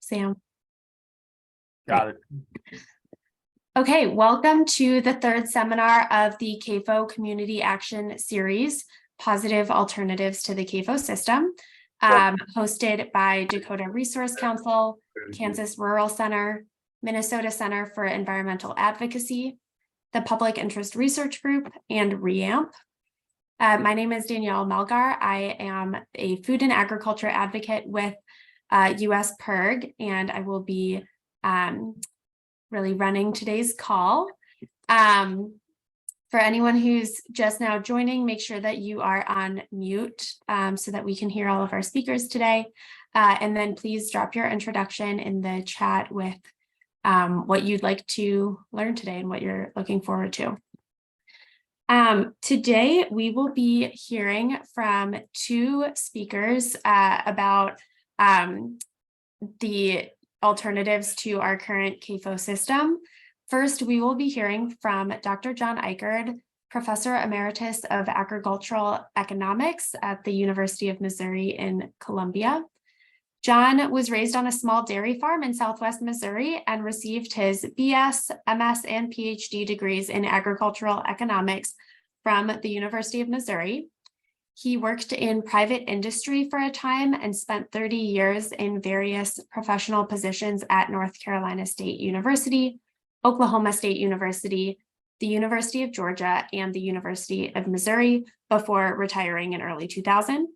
Sam. Got it. Okay, welcome to the third seminar of the CAFO Community Action Series, Positive Alternatives to the CAFO System, hosted by Dakota Resource Council, Kansas Rural Center, Minnesota Center for Environmental Advocacy, the Public Interest Research Group, and REAMP. My name is Danielle Melgar. I am a food and agriculture advocate with US PIRG, and I will be really running today's call. For anyone who's just now joining, make sure that you are on mute so that we can hear all of our speakers today. And then please drop your introduction in the chat with what you'd like to learn today and what you're looking forward to. Today, we will be hearing from two speakers about the alternatives to our current CAFO system. First, we will be hearing from Dr. John Ikerd, Professor Emeritus of Agricultural Economics at the University of Missouri in Columbia. John was raised on a small dairy farm in Southwest Missouri and received his BS, MS, and Ph.D. degrees in agricultural economics from the University of Missouri. He worked in private industry for a time and spent 30 years in various professional positions at North Carolina State University, Oklahoma State University, the University of Georgia, and the University of Missouri before retiring in early 2000.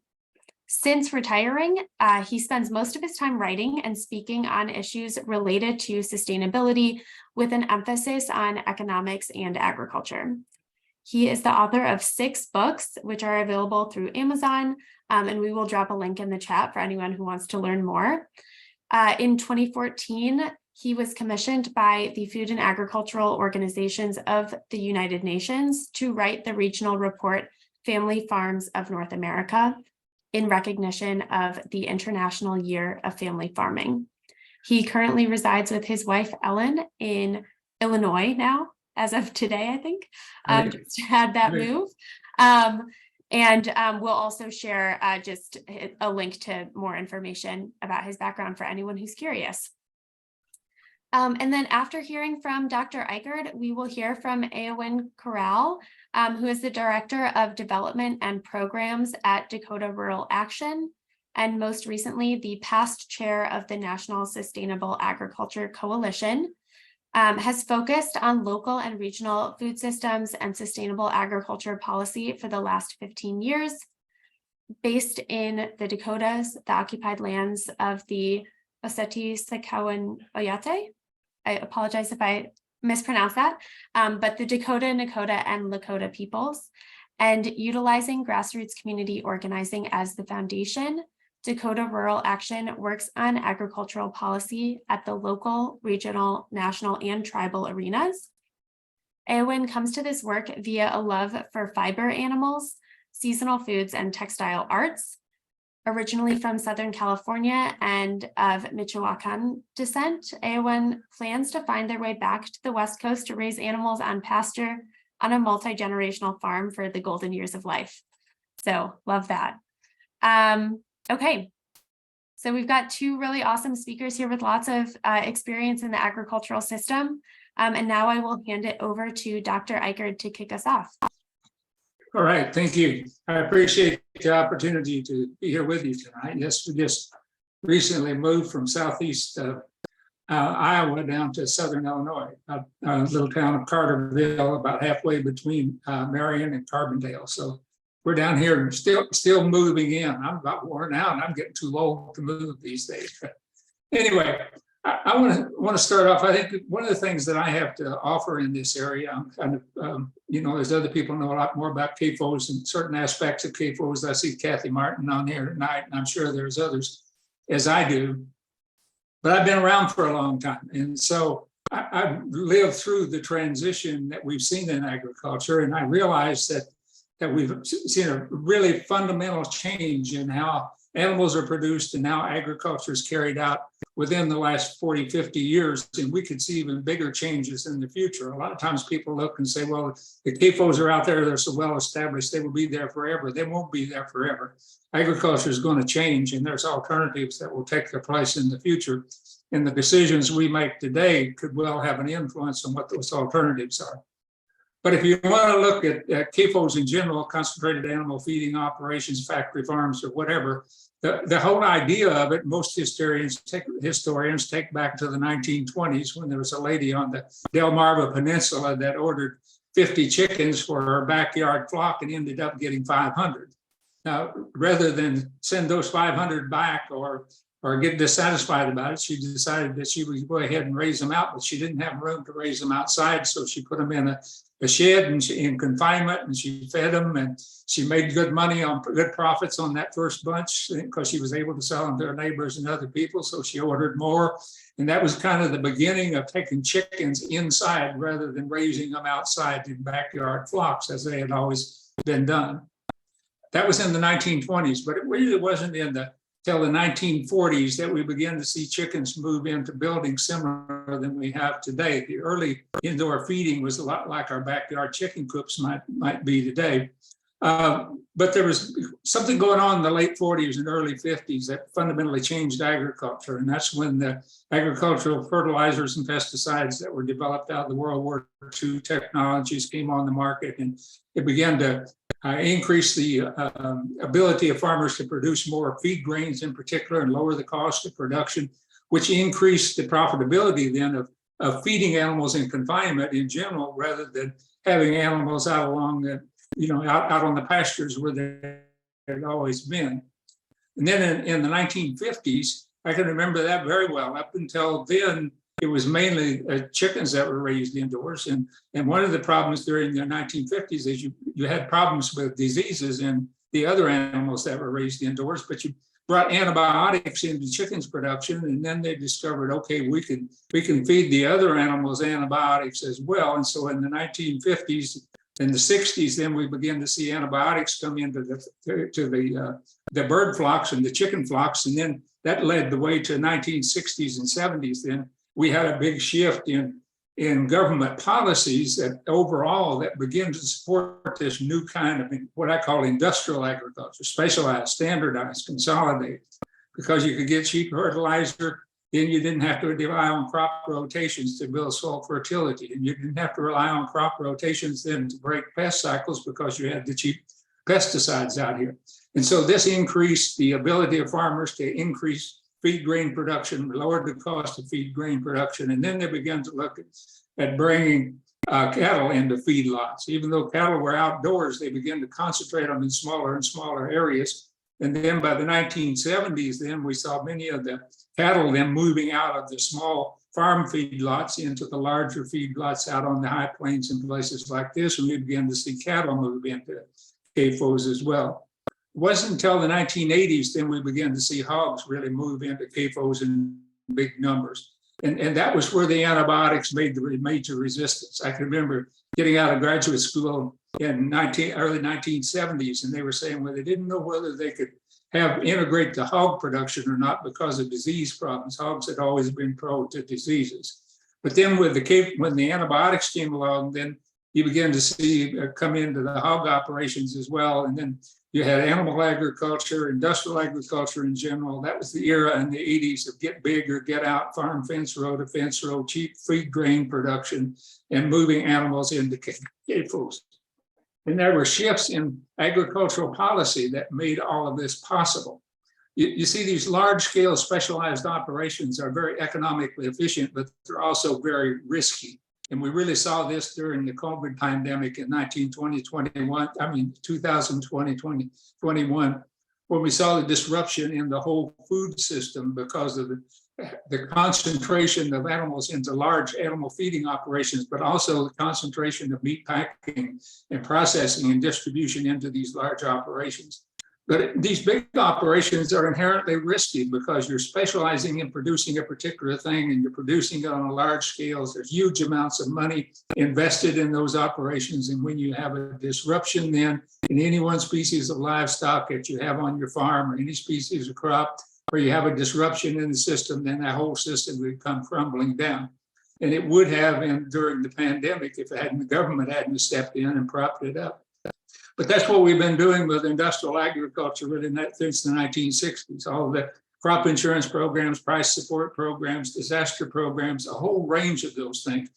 Since retiring, he spends most of his time writing and speaking on issues related to sustainability with an emphasis on economics and agriculture. He is the author of 6 books, which are available through Amazon, and we will drop a link in the chat for anyone who wants to learn more. In 2014, he was commissioned by the Food and Agricultural Organizations of the United Nations to write the regional report, Family Farms of North America, in recognition of the International Year of Family Farming. He currently resides with his wife, Ellen, in Illinois now, as of today, I think, just had that move. And we'll also share just a link to more information about his background for anyone who's curious. And then after hearing from Dr. Ikerd, we will hear from Eowyn Corral, who is the Director of Development and Programs at Dakota Rural Action, and most recently, the past chair of the National Sustainable Agriculture Coalition. Has focused on local and regional food systems and sustainable agriculture policy for the last 15 years. Based in the Dakotas, the occupied lands of the Oceti Sakowin Oyate. I apologize if I mispronounce that, but the Dakota, Nakota, and Lakota peoples, and utilizing grassroots community organizing as the foundation. Dakota Rural Action works on agricultural policy at the local, regional, national, and tribal arenas. Eowyn comes to this work via a love for fiber animals, seasonal foods, and textile arts. Originally from Southern California and of Michoacan descent, Eowyn plans to find their way back to the West Coast to raise animals on pasture on a multi-generational farm for the golden years of life. So love that. Okay, so we've got 2 really awesome speakers here with lots of experience in the agricultural system. And now I will hand it over to Dr. Ikerd to kick us off. All right, thank you. I appreciate the opportunity to be here with you tonight. Yes, we just recently moved from southeast Iowa down to southern Illinois, a little town of Carterville, about halfway between Marion and Carbondale. So we're down here and still moving in. I'm about worn out and I'm getting too old to move these days. But anyway, I want to start off. I think one of the things that I have to offer in this area, I'm kind of, there's other people know a lot more about CAFOs and certain aspects of CAFOs. I see Kathy Martin on here tonight, and I'm sure there's others as I do. But I've been around for a long time. And so I've lived through the transition that we've seen in agriculture. And I realized that we've seen a really fundamental change in how animals are produced and now agriculture is carried out within the last 40, 50 years, and we could see even bigger changes in the future. A lot of times people look and say, well, the CAFOs are out there, they're so well established, they will be there forever. They won't be there forever. Agriculture is going to change, and there's alternatives that will take their place in the future. And the decisions we make today could well have an influence on what those alternatives are. But if you want to look at CAFOs in general, concentrated animal feeding operations, factory farms, or whatever, the whole idea of it, most historians take back to the 1920s when there was a lady on the Delmarva Peninsula that ordered 50 chickens for her backyard flock and ended up getting 500. Now, rather than send those 500 back or get dissatisfied about it, she decided that she would go ahead and raise them out, but she didn't have room to raise them outside, so she put them in a shed and in confinement, and she fed them, and she made good profits on that first bunch because she was able to sell them to her neighbors and other people, so she ordered more. And that was kind of the beginning of taking chickens inside rather than raising them outside in backyard flocks as they had always been done. That was in the 1920s, but it really wasn't till the 1940s that we began to see chickens move into buildings similar than we have today. The early indoor feeding was a lot like our backyard chicken coops might be today. But there was something going on in the late 40s and early 50s that fundamentally changed agriculture. And that's when the agricultural fertilizers and pesticides that were developed out of the World War II technologies came on the market, and it began to increase the ability of farmers to produce more feed grains in particular and lower the cost of production, which increased the profitability then of feeding animals in confinement in general, rather than having animals out along the, out on the pastures where they had always been. And then in the 1950s, I can remember that very well. Up until then, it was mainly chickens that were raised indoors. And one of the problems during the 1950s is you had problems with diseases in the other animals that were raised indoors, but you brought antibiotics into chickens production, and then they discovered, okay, we can feed the other animals antibiotics as well. And so in the 1950s and the 60s, then we began to see antibiotics come into the bird flocks and the chicken flocks. And then that led the way to 1960s and 70s. Then we had a big shift in government policies that overall that begin to support this new kind of what I call industrial agriculture, specialized, standardized, consolidated, because you could get cheap fertilizer, then you didn't have to rely on crop rotations to build soil fertility, and you didn't have to rely on crop rotations then to break pest cycles because you had the cheap pesticides out here. And so this increased the ability of farmers to increase feed grain production, lowered the cost of feed grain production, and then they began to look at bringing cattle into feedlots. Even though cattle were outdoors, they began to concentrate them in smaller and smaller areas. And then by the 1970s, then we saw many of the cattle then moving out of the small farm feedlots into the larger feedlots out on the high plains and places like this, and we began to see cattle move into CAFOs as well. It wasn't until the 1980s then we began to see hogs really move into CAFOs in big numbers. And that was where the antibiotics made the major resistance. I can remember getting out of graduate school in early 1970s, and they were saying, well, they didn't know whether they could integrate the hog production or not because of disease problems. Hogs had always been prone to diseases. But then when the antibiotics came along, then you began to see come into the hog operations as well. And then you had animal agriculture, industrial agriculture in general. That was the era in the 80s of get big or get out, farm fence row to fence row, cheap feed grain production, and moving animals into CAFOs. And there were shifts in agricultural policy that made all of this possible. You see, these large-scale specialized operations are very economically efficient, but they're also very risky. And we really saw this during the COVID pandemic in 2020-21, when we saw the disruption in the whole food system because of the concentration of animals into large animal feeding operations, but also the concentration of meat packing and processing and distribution into these large operations. But these big operations are inherently risky because you're specializing in producing a particular thing and you're producing it on a large scale. There's huge amounts of money invested in those operations. And when you have a disruption then in any one species of livestock that you have on your farm or any species of crop, where you have a disruption in the system, then that whole system would come crumbling down. And it would have during the pandemic if the government hadn't stepped in and propped it up. But that's what we've been doing with industrial agriculture really since the 1960s. All of the crop insurance programs, price support programs, disaster programs, a whole range of those things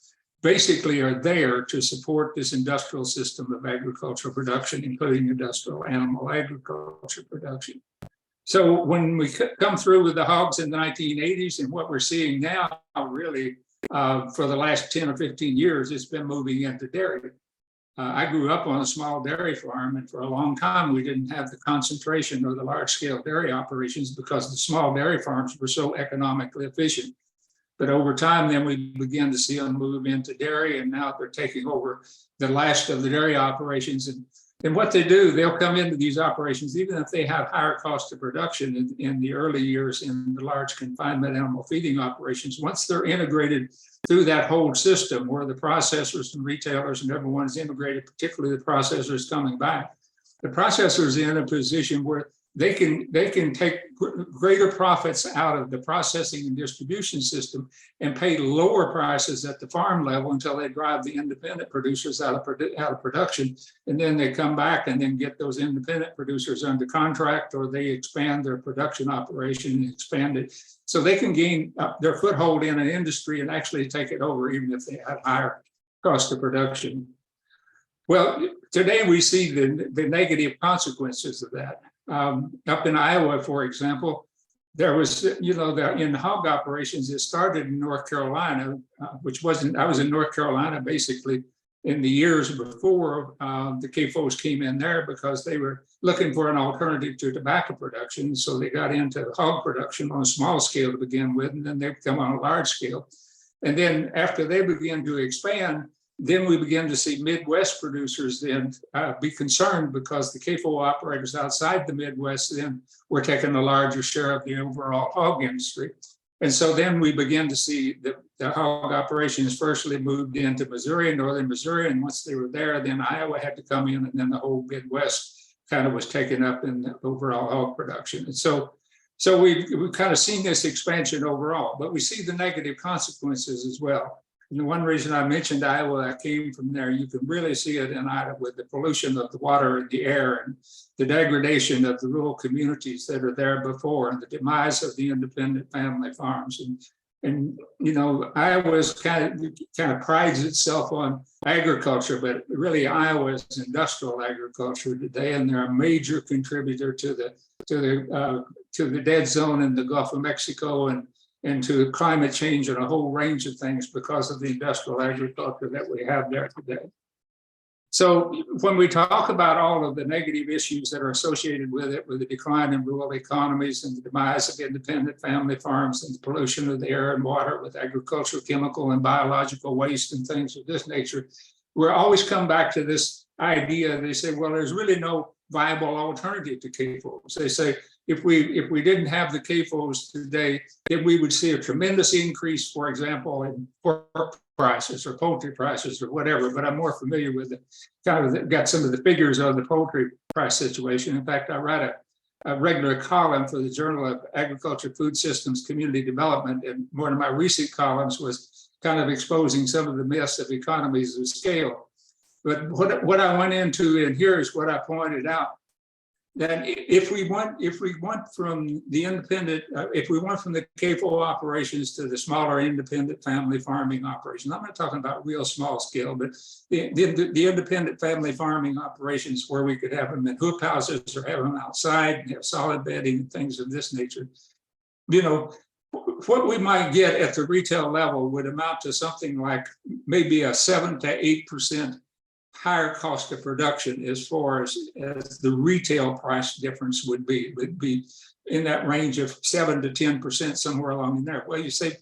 basically are there to support this industrial system of agricultural production, including industrial animal agriculture production. So when we come through with the hogs in the 1980s and what we're seeing now really for the last 10 or 15 years, it's been moving into dairy. I grew up on a small dairy farm, and for a long time, we didn't have the concentration or the large-scale dairy operations because the small dairy farms were so economically efficient. But over time, then we began to see them move into dairy, and now they're taking over the last of the dairy operations. And what they do, they'll come into these operations, even if they have higher cost of production in the early years in the large confinement animal feeding operations. Once they're integrated through that whole system where the processors and retailers and everyone is integrated, particularly the processors coming back, the processors are in a position where they can take greater profits out of the processing and distribution system and pay lower prices at the farm level until they drive the independent producers out of production. And then they come back and then get those independent producers under contract, or they expand their production operation and expand it. So they can gain their foothold in an industry and actually take it over, even if they have higher cost of production. Well, today we see the negative consequences of that. Up in Iowa, for example, there was, in hog operations, it started in North Carolina, I was in North Carolina basically in the years before the CAFOs came in there because they were looking for an alternative to tobacco production. So they got into hog production on a small scale to begin with, and then they become on a large scale. And then after they began to expand, then we began to see Midwest producers then be concerned because the CAFO operators outside the Midwest then were taking a larger share of the overall hog industry. And so then we began to see the hog operations firstly moved into Missouri, northern Missouri, and once they were there, then Iowa had to come in, and then the whole Midwest kind of was taken up in the overall hog production. And so we've kind of seen this expansion overall, but we see the negative consequences as well. And the one reason I mentioned Iowa, I came from there, you can really see it in Iowa with the pollution of the water and the air and the degradation of the rural communities that are there before and the demise of the independent family farms. And Iowa's kind of prides itself on agriculture, but really Iowa is industrial agriculture today, and they're a major contributor to the dead zone in the Gulf of Mexico and to climate change and a whole range of things because of the industrial agriculture that we have there today. So when we talk about all of the negative issues that are associated with it, with the decline in rural economies and the demise of independent family farms and the pollution of the air and water with agricultural, chemical, and biological waste and things of this nature, we're always come back to this idea. They say, well, there's really no viable alternative to CAFOs. They say, if we didn't have the CAFOs today, then we would see a tremendous increase, for example, in pork prices or poultry prices or whatever. But I'm more familiar with got some of the figures on the poultry price situation. In fact, I write a regular column for the Journal of Agriculture, Food Systems, Community Development, and one of my recent columns was kind of exposing some of the myths of economies of scale. But what I went into in here is what I pointed out. That if we went from the independent, if we went from the CAFO operations to the smaller independent family farming operations, I'm not talking about real small scale, but the independent family farming operations where we could have them in hoop houses or have them outside and have solid bedding and things of this nature, what we might get at the retail level would amount to something like maybe a 7 to 8% higher cost of production as far as the retail price difference would be in that range of 7 to 10%, somewhere along in there. Well, you say,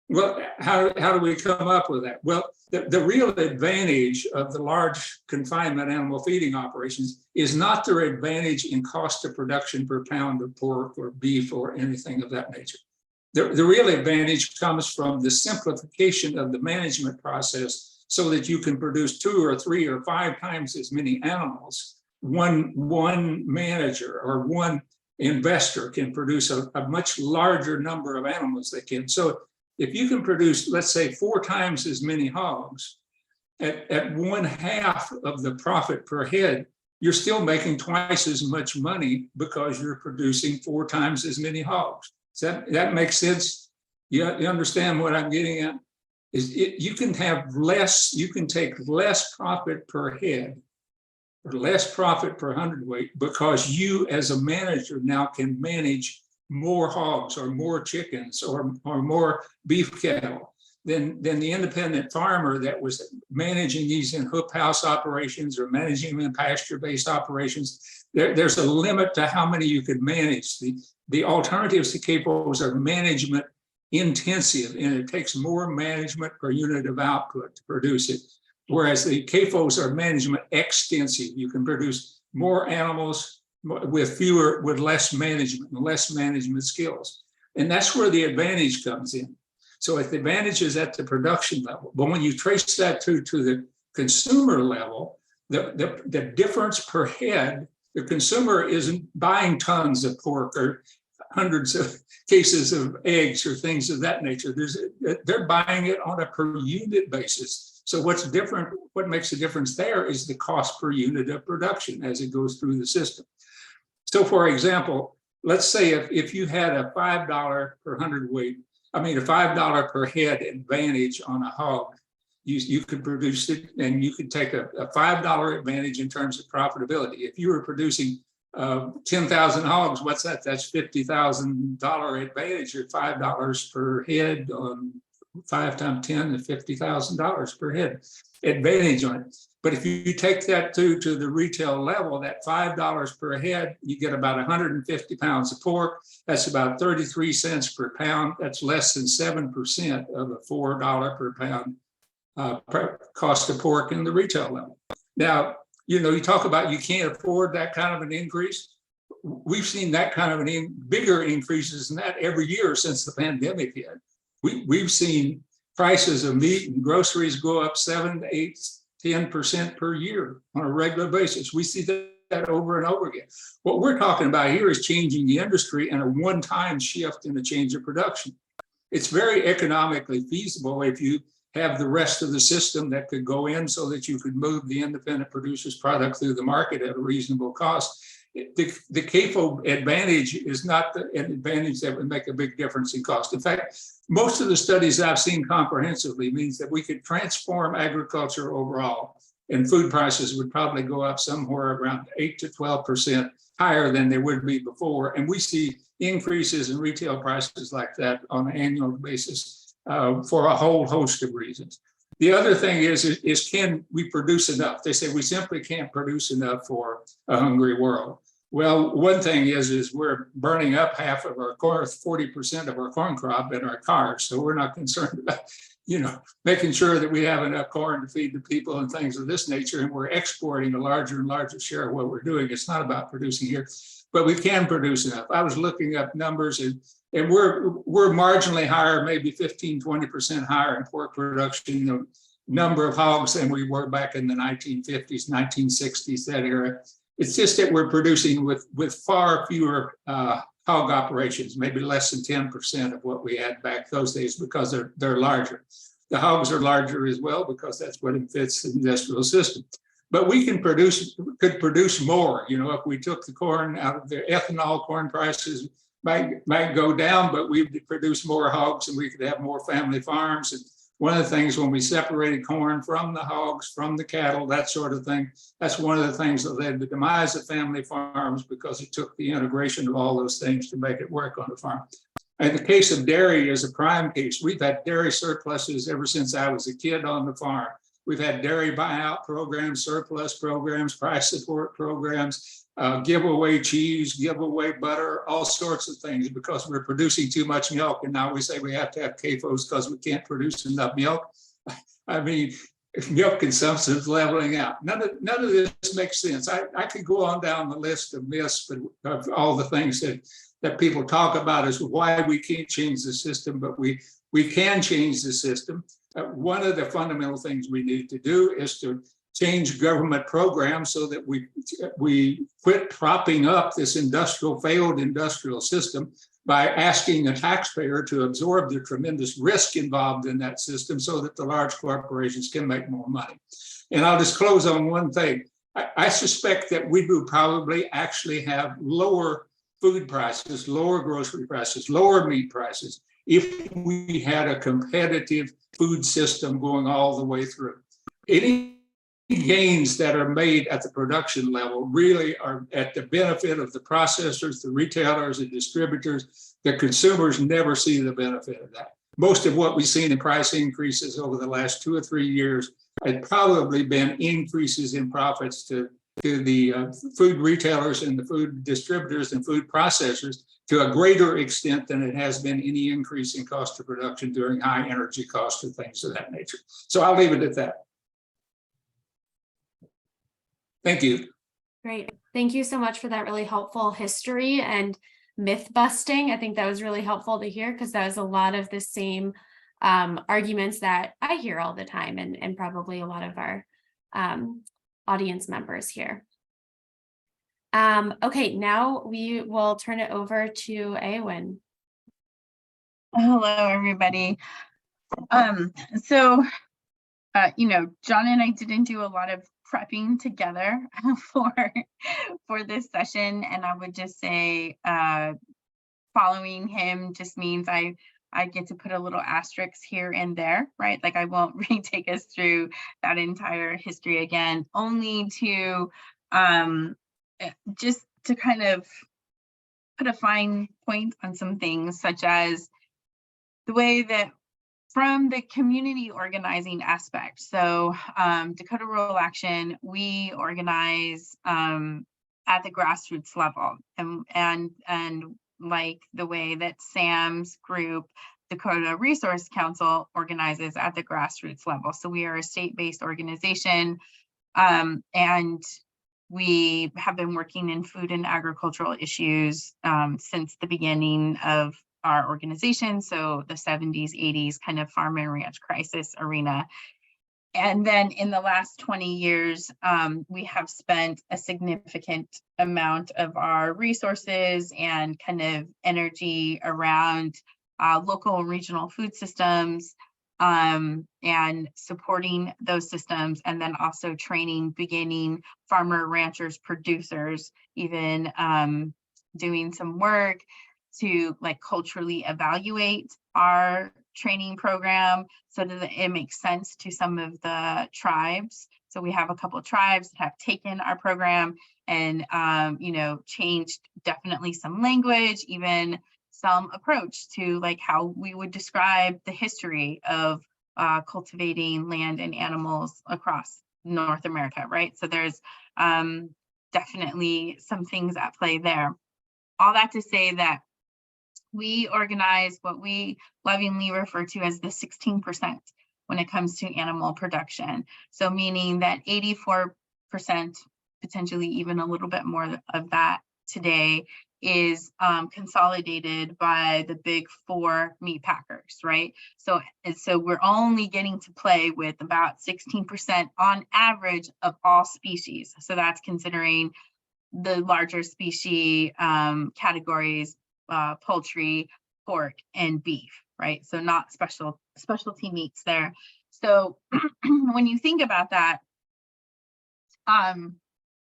Well, how do we come up with that? Well, the real advantage of the large confinement animal feeding operations is not their advantage in cost of production per pound of pork or beef or anything of that nature. The real advantage comes from the simplification of the management process so that you can produce 2 or 3 or 5 times as many animals. One manager or one investor can produce a much larger number of animals they can. So if you can produce, let's say, 4 times as many hogs at 1/2 of the profit per head, you're still making twice as much money because you're producing 4 times as many hogs. Does that make sense? You understand what I'm getting at? You can have less, you can take less profit per head or less profit per hundredweight because you as a manager now can manage more hogs or more chickens or more beef cattle than the independent farmer that was managing these in hoop house operations or managing them in pasture-based operations. There's a limit to how many you could manage. The alternatives to CAFOs are management intensive, and it takes more management per unit of output to produce it. Whereas the CAFOs are management extensive. You can produce more animals with less management skills. And that's where the advantage comes in. So if the advantage is at the production level, but when you trace that to the consumer level, the difference per head, the consumer isn't buying tons of pork or hundreds of cases of eggs or things of that nature. They're buying it on a per unit basis. So what's different, what makes a difference there is the cost per unit of production as it goes through the system. So for example, let's say if you had a $5 per hundredweight, a $5 per head advantage on a hog, you could produce it and you could take a $5 advantage in terms of profitability. If you were producing 10,000 hogs, what's that? That's $50,000 advantage or $5 per head on 5 times 10 is $50,000 per head advantage on it. But if you take that to the retail level, that $5 per head, you get about 150 pounds of pork. That's about 33 cents per pound. That's less than 7% of a $4 per pound cost of pork in the retail level. Now, you talk about you can't afford that kind of an increase. We've seen that kind of bigger increases than that every year since the pandemic hit. We've seen prices of meat and groceries go up 7, 8, 10% per year on a regular basis. We see that over and over again. What we're talking about here is changing the industry and a one-time shift in the change of production. It's very economically feasible if you have the rest of the system that could go in so that you could move the independent producer's product through the market at a reasonable cost. The CAFO advantage is not an advantage that would make a big difference in cost. In fact, most of the studies I've seen comprehensively means that we could transform agriculture overall and food prices would probably go up somewhere around 8 to 12% higher than they would be before. And we see increases in retail prices like that on an annual basis for a whole host of reasons. The other thing is can we produce enough? They say we simply can't produce enough for a hungry world. Well, one thing is we're burning up half of our corn, 40% of our corn crop in our cars. So we're not concerned about, making sure that we have enough corn to feed the people and things of this nature. And we're exporting a larger and larger share of what we're doing. It's not about producing here, but we can produce enough. I was looking up numbers and we're marginally higher, maybe 15, 20% higher in pork production, number of hogs than we were back in the 1950s, 1960s, that era. It's just that we're producing with far fewer hog operations, maybe less than 10% of what we had back those days because they're larger. The hogs are larger as well because that's what fits the industrial system. But we could produce more. If we took the corn out of the ethanol, corn prices might go down, but we'd produce more hogs and we could have more family farms. And one of the things when we separated corn from the hogs, from the cattle, that sort of thing, that's one of the things that led to the demise of family farms because it took the integration of all those things to make it work on the farm. And the case of dairy is a prime case. We've had dairy surpluses ever since I was a kid on the farm. We've had dairy buyout programs, surplus programs, price support programs, give away cheese, give away butter, all sorts of things because we're producing too much milk. And now we say we have to have CAFOs because we can't produce enough milk. I mean, milk consumption is leveling out. None of this makes sense. I could go on down the list of myths, but of all the things that people talk about is why we can't change the system, but we can change the system. One of the fundamental things we need to do is to change government programs so that we quit propping up this failed industrial system by asking a taxpayer to absorb the tremendous risk involved in that system so that the large corporations can make more money. And I'll just close on one thing. I suspect that we will probably actually have lower food prices, lower grocery prices, lower meat prices, if we had a competitive food system going all the way through. Any gains that are made at the production level really are at the benefit of the processors, the retailers, the distributors. The consumers never see the benefit of that. Most of what we've seen in price increases over the last 2 or 3 years had probably been increases in profits to the food retailers and the food distributors and food processors to a greater extent than it has been any increase in cost of production during high energy costs and things of that nature. So I'll leave it at that. Thank you. Great. Thank you so much for that really helpful history and myth busting. I think that was really helpful to hear because that was a lot of the same arguments that I hear all the time and probably a lot of our audience members here. Okay, now we will turn it over to Eowyn. Hello, everybody. You know, John and I didn't do a lot of prepping together for this session, and I would just say following him just means I get to put a little asterisk here and there, right? Like I won't retake us through that entire history again, only to just to kind of put a fine point on some things, such as the way that from the community organizing aspect. So Dakota Rural Action, we organize at the grassroots level, and like the way that Sam's group, Dakota Resource Council, organizes at the grassroots level. So we are a state-based organization, and we have been working in food and agricultural issues since the beginning of our organization, so the 70s, 80s kind of farm and ranch crisis arena. And then in the last 20 years, we have spent a significant amount of our resources and kind of energy around local and regional food systems and supporting those systems, and then also training beginning farmer, ranchers, producers, even doing some work to like culturally evaluate our training program so that it makes sense to some of the tribes. So we have a couple of tribes that have taken our program and you know, changed definitely some language, even some approach to like how we would describe the history of cultivating land and animals across North America, right? So there's definitely some things at play there. All that to say that we organize what we lovingly refer to as the 16% when it comes to animal production. So meaning that 84%, potentially even a little bit more of that today, is consolidated by the big 4 meat packers, right? So we're only getting to play with about 16% on average of all species. So that's considering the larger species categories, poultry, pork, and beef, right? So not specialty meats there. So when you think about that,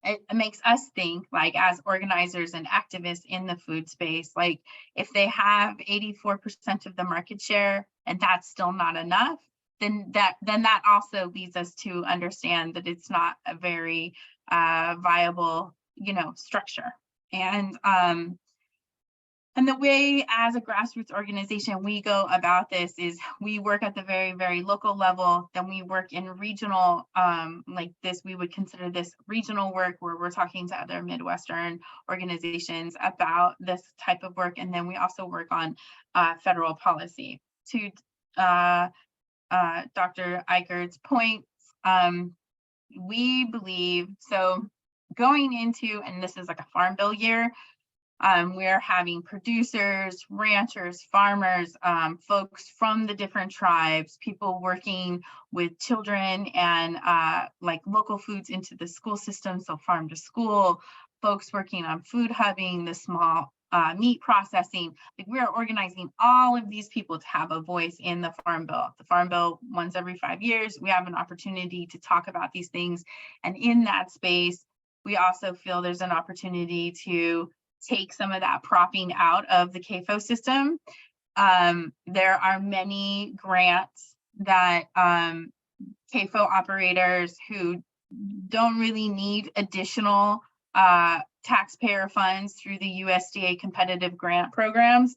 it makes us think, like, as organizers and activists in the food space, like if they have 84% of the market share and that's still not enough, then that also leads us to understand that it's not a very viable, you know, structure. And And the way as a grassroots organization we go about this is we work at the very, very local level, then we work in regional, like this, we would consider this regional work where we're talking to other Midwestern organizations about this type of work. And then we also work on federal policy. To Dr. Ikerd's point, we believe, so going into, and this is like a farm bill year, we're having producers, ranchers, farmers, folks from the different tribes, people working with children and like local foods into the school system, so farm to school, folks working on food hubbing, the small meat processing. Like we're organizing all of these people to have a voice in the farm bill. The farm bill, once every 5 years, we have an opportunity to talk about these things. And in that space, we also feel there's an opportunity to take some of that propping out of the CAFO system. There are many grants that CAFO operators who don't really need additional taxpayer funds through the USDA competitive grant programs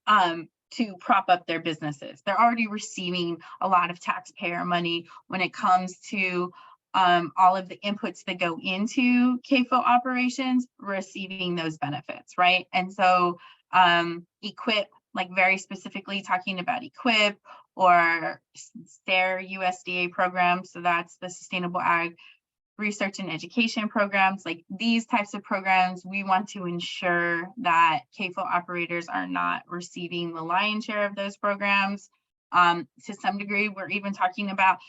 to prop up their businesses. They're already receiving a lot of taxpayer money when it comes to all of the inputs that go into CAFO operations, receiving those benefits, right? And so EQIP, like very specifically talking about EQIP or STARE USDA programs, so that's the Sustainable Ag Research and Education programs, like these types of programs, we want to ensure that CAFO operators are not receiving the lion's share of those programs. To some degree, we're even talking about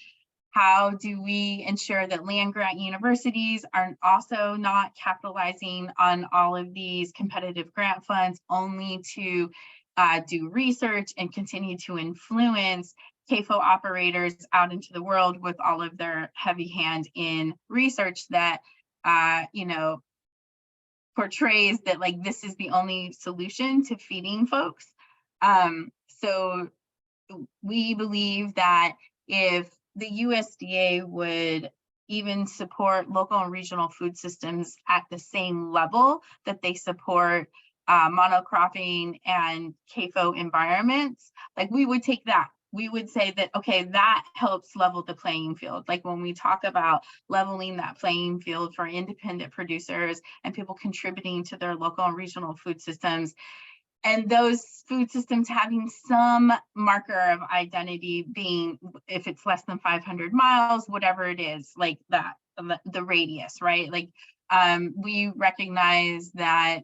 how do we ensure that land grant universities are also not capitalizing on all of these competitive grant funds only to do research and continue to influence CAFO operators out into the world with all of their heavy hand in research that, you know, portrays that like this is the only solution to feeding folks. So we believe that if the USDA would even support local and regional food systems at the same level that they support monocropping and CAFO environments, like we would take that. We would say that, okay, that helps level the playing field. Like when we talk about leveling that playing field for independent producers and people contributing to their local and regional food systems, and those food systems having some marker of identity being, if it's less than 500 miles, whatever it is, like that, the radius, right? Like we recognize that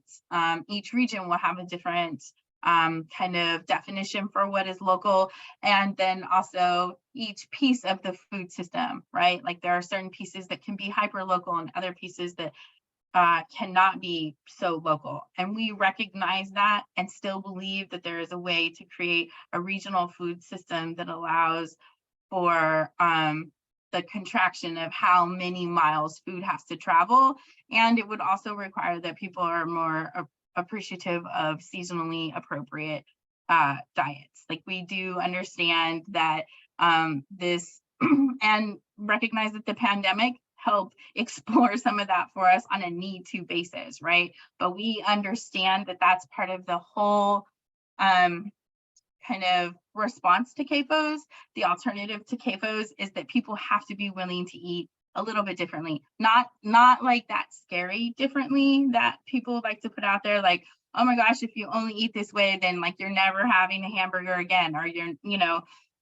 each region will have a different kind of definition for what is local, and then also each piece of the food system, right? Like there are certain pieces that can be hyper local and other pieces that cannot be so local. And we recognize that and still believe that there is a way to create a regional food system that allows for the contraction of how many miles food has to travel. And it would also require that people are more appreciative of seasonally appropriate diets. Like we do understand that this and recognize that the pandemic helped explore some of that for us on a need-to basis, right? But we understand that that's part of the whole kind of response to CAFOs. The alternative to CAFOs is that people have to be willing to eat a little bit differently, not like that scary differently that people like to put out there, like, oh my gosh, if you only eat this way, then like you're never having a hamburger again, or you're, you know,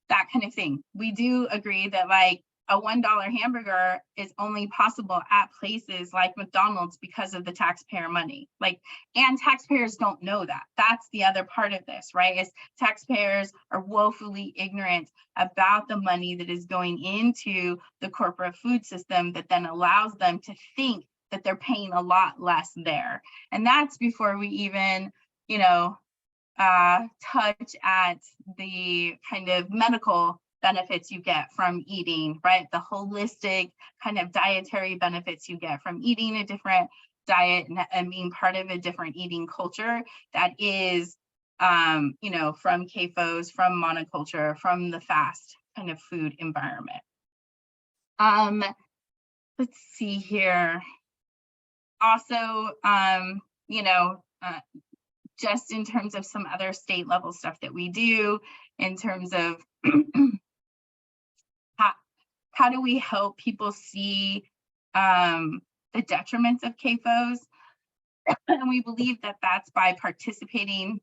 that kind of thing. We do agree that like a $1 hamburger is only possible at places like McDonald's because of the taxpayer money. Like, and taxpayers don't know that. That's the other part of this, right? Is taxpayers are woefully ignorant about the money that is going into the corporate food system that then allows them to think that they're paying a lot less there. And that's before we even, you know, touch at the kind of medical benefits you get from eating, right? The holistic kind of dietary benefits you get from eating a different diet and being part of a different eating culture that is, you know, from CAFOs, from monoculture, from the fast kind of food environment. Let's see here. Also, you know, just in terms of some other state level stuff that we do, in terms of how do we help people see the detriments of CAFOs? And we believe that that's by participating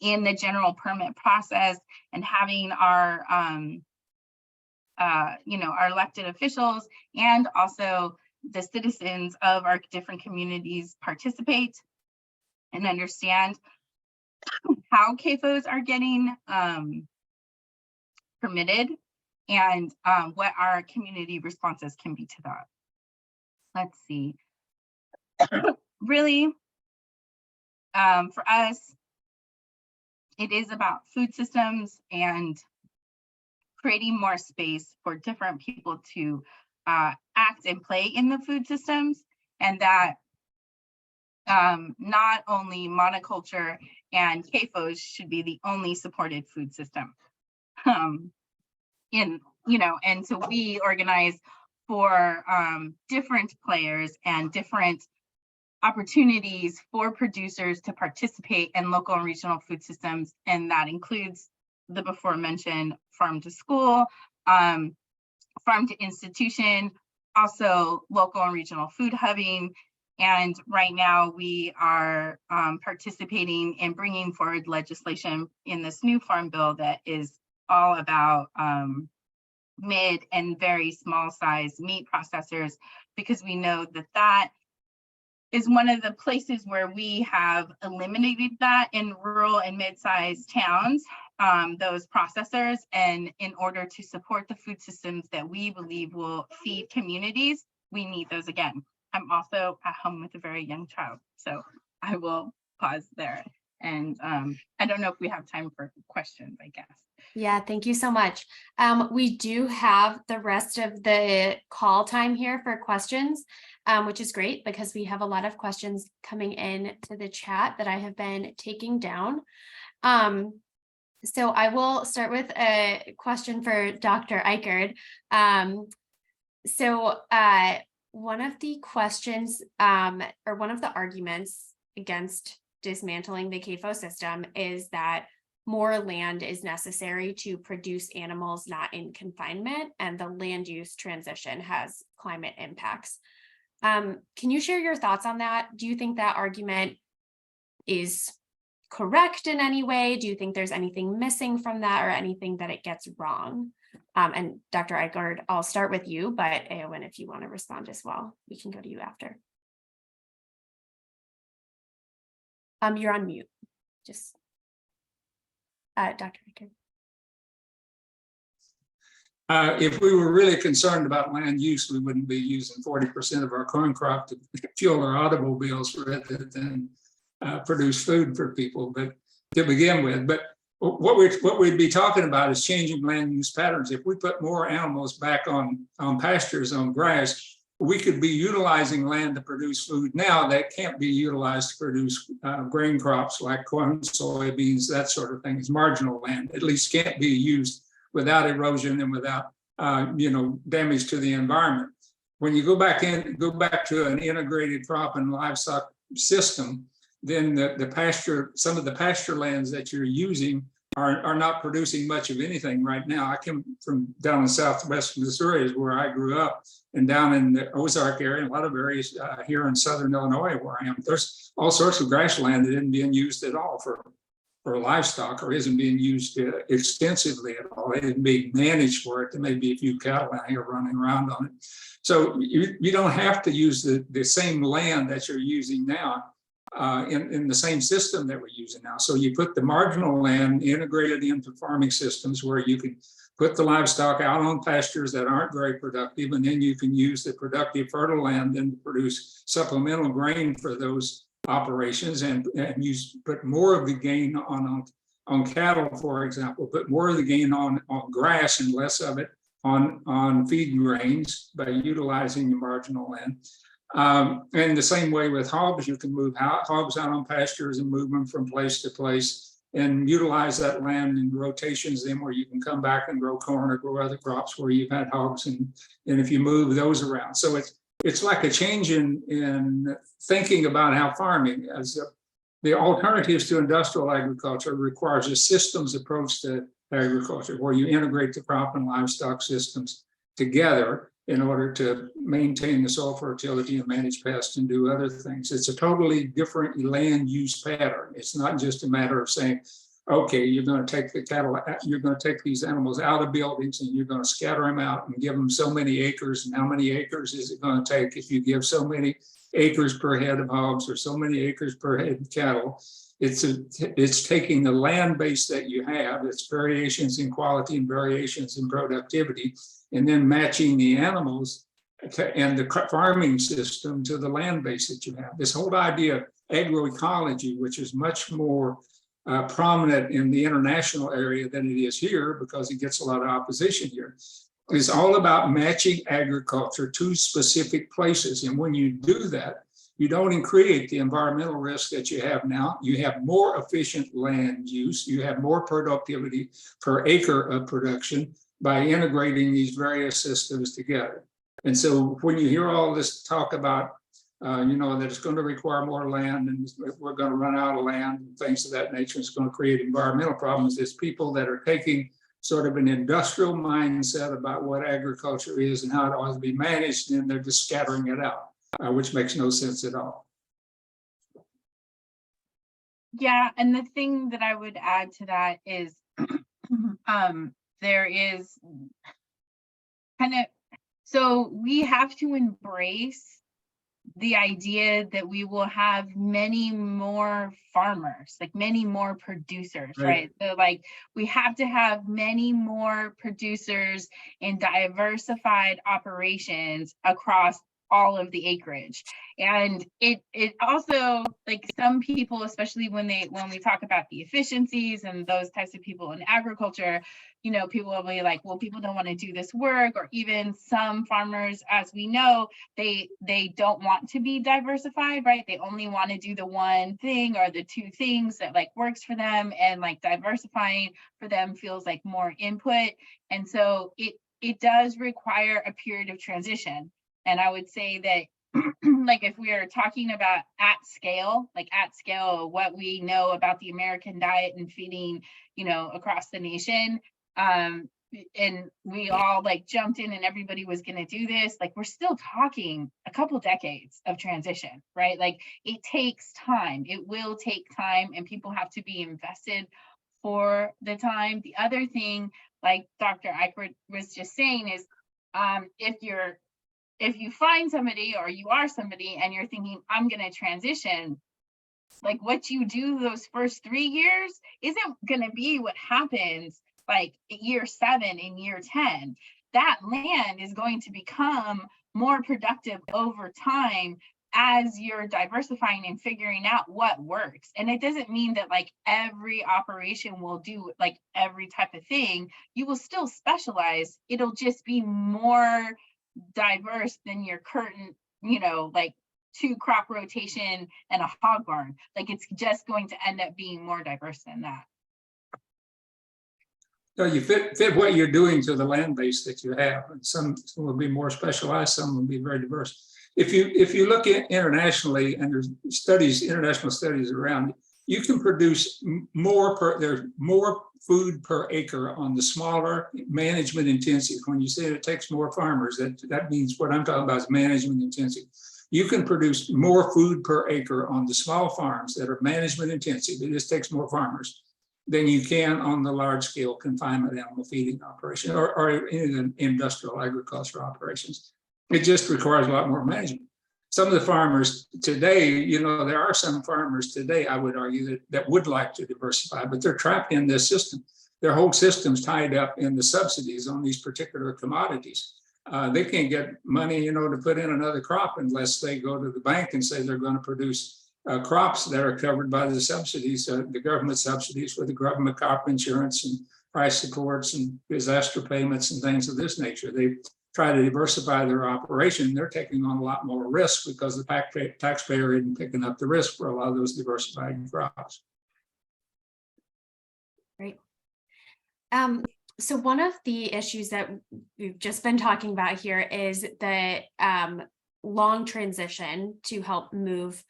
in the general permit process and having our, our elected officials and also the citizens of our different communities participate and understand how CAFOs are getting permitted and what our community responses can be to that. Let's see. Really, for us, it is about food systems and creating more space for different people to act and play in the food systems, and that not only monoculture and CAFOs should be the only supported food system. And so we organize for different players and different opportunities for producers to participate in local and regional food systems, and that includes the before mentioned farm to school, farm to institution, also local and regional food hubbing. And right now we are participating in bringing forward legislation in this new farm bill that is all about mid and very small size meat processors, because we know that that is one of the places where we have eliminated that in rural and mid-sized towns, those processors. And in order to support the food systems that we believe will feed communities, we need those again. I'm also at home with a very young child, so I will pause there. And I don't know if we have time for questions, I guess. Yeah, thank you so much. We do have the rest of the call time here for questions, which is great because we have a lot of questions coming in to the chat that I have been taking down. So I will start with a question for Dr. Ikerd. One of the questions or one of the arguments against dismantling the CAFO system is that more land is necessary to produce animals not in confinement, and the land use transition has climate impacts. Can you share your thoughts on that? Do you think that argument is correct in any way? Do you think there's anything missing from that or anything that it gets wrong? And Dr. Ikerd, I'll start with you, but Eowyn, if you want to respond as well, we can go to you after. You're on mute. Just Dr. Ikerd. If we were really concerned about land use, we wouldn't be using 40% of our corn crop to fuel our automobiles rather than produce food for people, but to begin with. But what we'd be talking about is changing land use patterns. If we put more animals back on pastures, on grass, we could be utilizing land to produce food now that can't be utilized to produce grain crops like corn, soybeans, that sort of thing. It's marginal land, at least can't be used without erosion and without damage to the environment. When you go back to an integrated crop and livestock system, then some of the pasture lands that you're using are not producing much of anything right now. I come from down in southwest Missouri, is where I grew up, and down in the Ozark area, and a lot of areas here in southern Illinois where I am, there's all sorts of grassland that isn't being used at all for livestock, or isn't being used extensively at all. It isn't being managed for it. There may be a few cattle out here running around on it. So you don't have to use the same land that you're using now in the same system that we're using now. So you put the marginal land integrated into farming systems where you can put the livestock out on pastures that aren't very productive, and then you can use the productive fertile land then to produce supplemental grain for those operations, and put more of the gain on cattle, for example, put more of the gain on grass and less of it on feed grains by utilizing the marginal land. And the same way with hogs, you can move hogs out on pastures and move them from place to place and utilize that land in rotations then where you can come back and grow corn or grow other crops where you've had hogs, and if you move those around. So it's like a change in thinking about how farming, as The alternatives to industrial agriculture requires a systems approach to agriculture, where you integrate the crop and livestock systems together in order to maintain the soil fertility and manage pests and do other things. It's a totally different land use pattern. It's not just a matter of saying, okay, you're going to take the cattle, you're going to take these animals out of buildings and you're going to scatter them out and give them so many acres. And how many acres is it going to take if you give so many acres per head of hogs or so many acres per head of cattle? It's taking the land base that you have, its variations in quality and variations in productivity, and then matching the animals and the farming system to the land base that you have. This whole idea of agroecology, which is much more prominent in the international area than it is here, because it gets a lot of opposition here, is all about matching agriculture to specific places. And when you do that, you don't create the environmental risk that you have now. You have more efficient land use. You have more productivity per acre of production by integrating these various systems together. And so when you hear all this talk about, that it's going to require more land and we're going to run out of land and things of that nature, it's going to create environmental problems, it's people that are taking sort of an industrial mindset about what agriculture is and how it ought to be managed, and they're just scattering it out. Which makes no sense at all. Yeah, and the thing that I would add to that is there is so we have to embrace the idea that we will have many more farmers, like many more producers, right? So like we have to have many more producers in diversified operations across all of the acreage. And it also, like, some people, especially when we talk about the efficiencies and those types of people in agriculture, people will be like, well, people don't want to do this work, or even some farmers, as we know, they don't want to be diversified, right? They only want to do the one thing or the two things that like works for them, and like diversifying for them feels like more input. And so it does require a period of transition. And I would say that like if we are talking about at scale, what we know about the American diet and feeding, across the nation, and we all like jumped in and everybody was going to do this, like we're still talking a couple decades of transition, right? Like it takes time, it will take time, and people have to be invested for the time. The other thing, like Dr. Ikerd was just saying, is if you find somebody or you are somebody and you're thinking, I'm going to transition, like what you do those first 3 years isn't going to be what happens like year 7 and year 10. That land is going to become more productive over time as you're diversifying and figuring out what works. And it doesn't mean that like every operation will do like every type of thing. You will still specialize. It'll just be more diverse than your current, like 2 crop rotation and a hog barn. Like it's just going to end up being more diverse than that. So you fit what you're doing to the land base that you have, and some will be more specialized, some will be very diverse. If you look at internationally, and there's international studies around, you can produce there's more food per acre on the smaller management intensity. When you say it takes more farmers, that means what I'm talking about is management intensity. You can produce more food per acre on the small farms that are management intensive. It just takes more farmers than you can on the large scale confinement animal feeding operation or in industrial agriculture operations. It just requires a lot more management. Some of the farmers today, there are some farmers today, I would argue, that would like to diversify, but they're trapped in this system. Their whole system's tied up in the subsidies on these particular commodities. They can't get money, to put in another crop unless they go to the bank and say they're going to produce crops that are covered by the subsidies, the government subsidies with the government crop insurance and price supports and disaster payments and things of this nature. They try to diversify their operation. They're taking on a lot more risk because the taxpayer isn't picking up the risk for a lot of those diversified crops. Great. So one of the issues that we've just been talking about here is the long transition to help move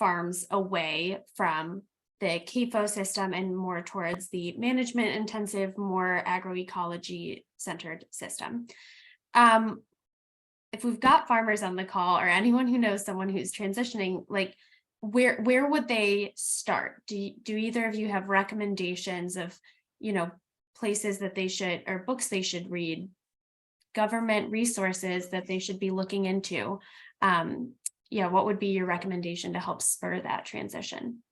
farms away from the CAFO system and more towards the management intensive, more agroecology centered system. If we've got farmers on the call or anyone who knows someone who's transitioning, like where would they start? Do either of you have recommendations of, places that they should, or books they should read, government resources that they should be looking into? What would be your recommendation to help spur that transition?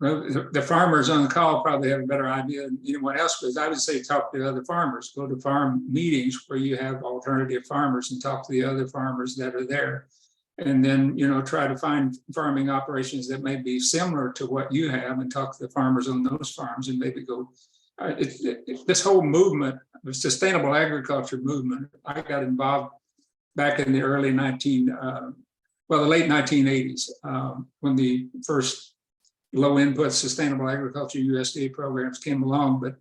Well, the farmers on the call probably have a better idea than anyone else, but I would say talk to other farmers, go to farm meetings where you have alternative farmers and talk to the other farmers that are there. And then, try to find farming operations that may be similar to what you have and talk to the farmers on those farms and maybe go. This whole movement, the sustainable agriculture movement, I got involved back in the early the late 1980s, when the first low input sustainable agriculture USDA programs came along, but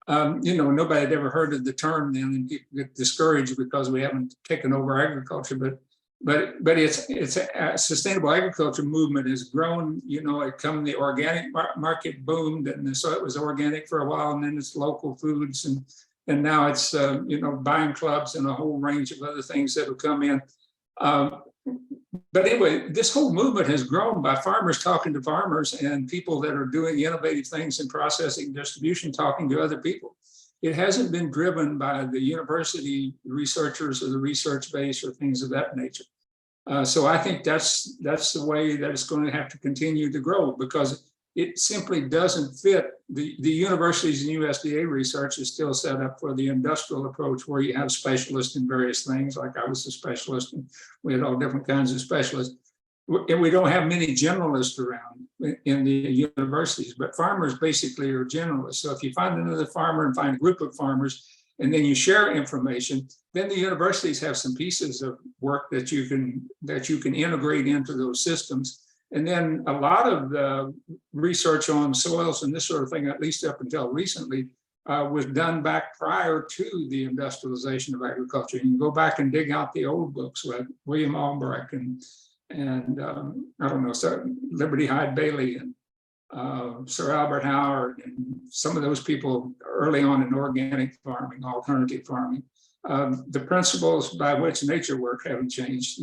nobody had ever heard of the term then, and people get discouraged because we haven't taken over agriculture. But it's a sustainable agriculture movement has grown. It come the organic market boomed, and so it was organic for a while, and then it's local foods, and now it's buying clubs and a whole range of other things that will come in. But anyway, this whole movement has grown by farmers talking to farmers and people that are doing innovative things in processing distribution, talking to other people. It hasn't been driven by the university researchers or the research base or things of that nature. So I think that's the way that it's going to have to continue to grow, because it simply doesn't fit. The universities and USDA research is still set up for the industrial approach, where you have specialists in various things. Like I was a specialist, and we had all different kinds of specialists. And we don't have many generalists around in the universities, but farmers basically are generalists. So if you find another farmer and find a group of farmers, and then you share information, then the universities have some pieces of work that you can integrate into those systems. And then a lot of the research on soils and this sort of thing, at least up until recently, was done back prior to the industrialization of agriculture. You can go back and dig out the old books with William Albrecht and I don't know, Liberty Hyde Bailey and Sir Albert Howard and some of those people early on in organic farming, alternative farming. The principles by which nature work haven't changed.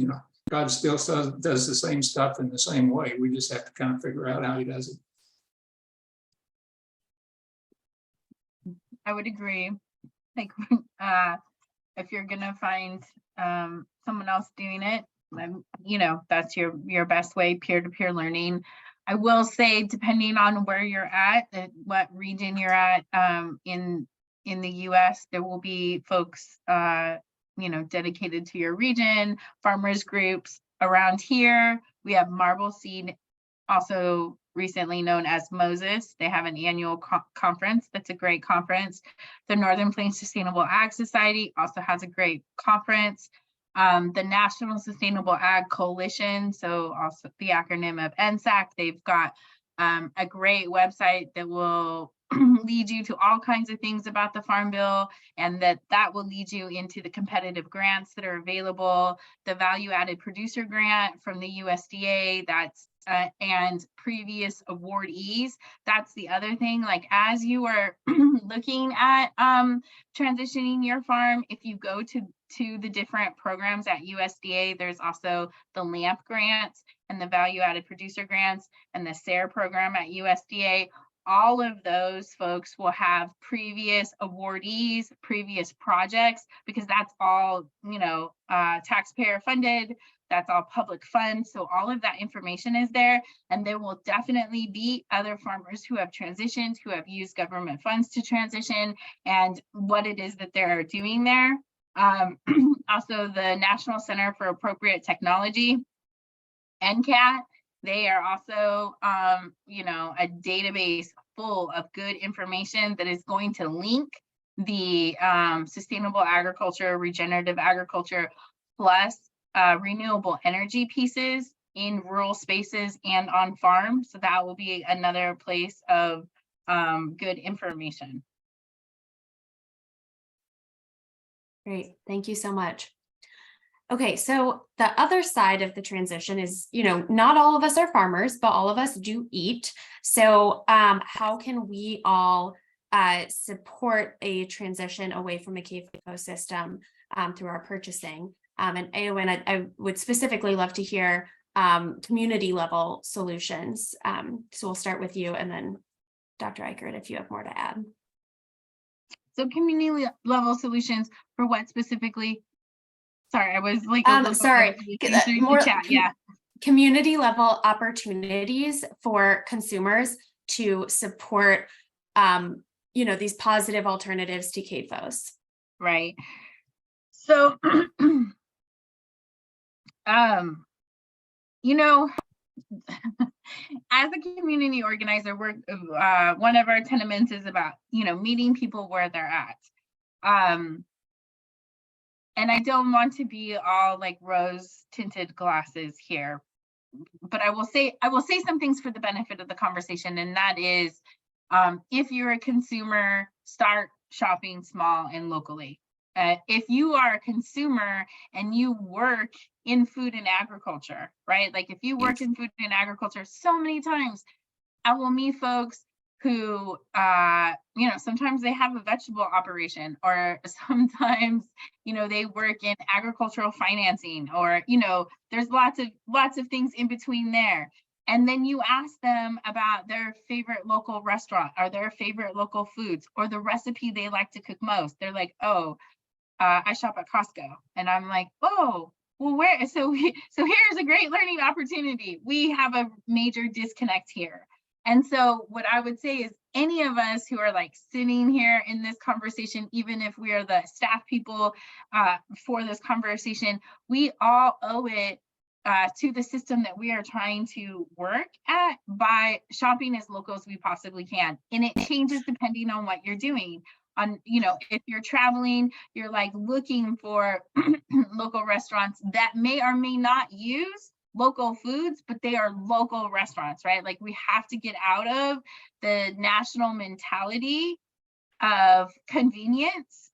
God still does the same stuff in the same way. We just have to kind of figure out how he does it. I would agree. Like, if you're gonna find someone else doing it, that's your best way, peer-to-peer learning. I will say, depending on where you're at, what region you're at in the US, there will be folks dedicated to your region, farmers groups. Around here, we have Marble Seed, also recently known as Moses. They have an annual conference. That's a great conference. The Northern Plains Sustainable Ag Society also has a great conference. The National Sustainable Ag Coalition, so also the acronym of NSAC, they've got a great website that will lead you to all kinds of things about the Farm Bill, and that will lead you into the competitive grants that are available, the value added producer grant from the USDA, that's and previous awardees. That's the other thing, like as you are looking at transitioning your farm, if you go to the different programs at USDA, there's also the LAMP grants and the value added producer grants and the SARE program at USDA. All of those folks will have previous awardees, previous projects, because that's all, taxpayer funded, that's all public funds. So all of that information is there, and there will definitely be other farmers who have transitioned, who have used government funds to transition, and what it is that they're doing there. Also, the National Center for Appropriate Technology, NCAT, they are also, a database full of good information that is going to link the sustainable agriculture, regenerative agriculture, plus renewable energy pieces in rural spaces and on farm. So that will be another place of good information. Great, thank you so much. Okay, so the other side of the transition is, not all of us are farmers, but all of us do eat. So how can we all support a transition away from a CAFO system through our purchasing? And Eowyn, I would specifically love to hear community level solutions. So we'll start with you, and then Dr. Ikerd, if you have more to add. So community level solutions for what specifically? Sorry, I was like, sorry, more chat. Yeah. Community level opportunities for consumers to support, these positive alternatives to CAFOs. Right. So, as a community organizer, we're one of our tenements is about, meeting people where they're at. And I don't want to be all like rose tinted glasses here, but I will say some things for the benefit of the conversation. And that is, if you're a consumer, start shopping small and locally. If you are a consumer and you work in food and agriculture, right? Like if you work in food and agriculture, so many times I will meet folks who, sometimes they have a vegetable operation, or sometimes, they work in agricultural financing, or, there's lots of things in between there. And then you ask them about their favorite local restaurant or their favorite local foods or the recipe they like to cook most. They're like, oh, I shop at Costco. And I'm like, oh, well, so here's a great learning opportunity. We have a major disconnect here. And so what I would say is any of us who are like sitting here in this conversation, even if we are the staff people for this conversation, we all owe it to the system that we are trying to work at by shopping as local as we possibly can. And it changes depending on what you're doing. If you're traveling, you're like looking for local restaurants that may or may not use local foods, but they are local restaurants, right? Like we have to get out of the national mentality of convenience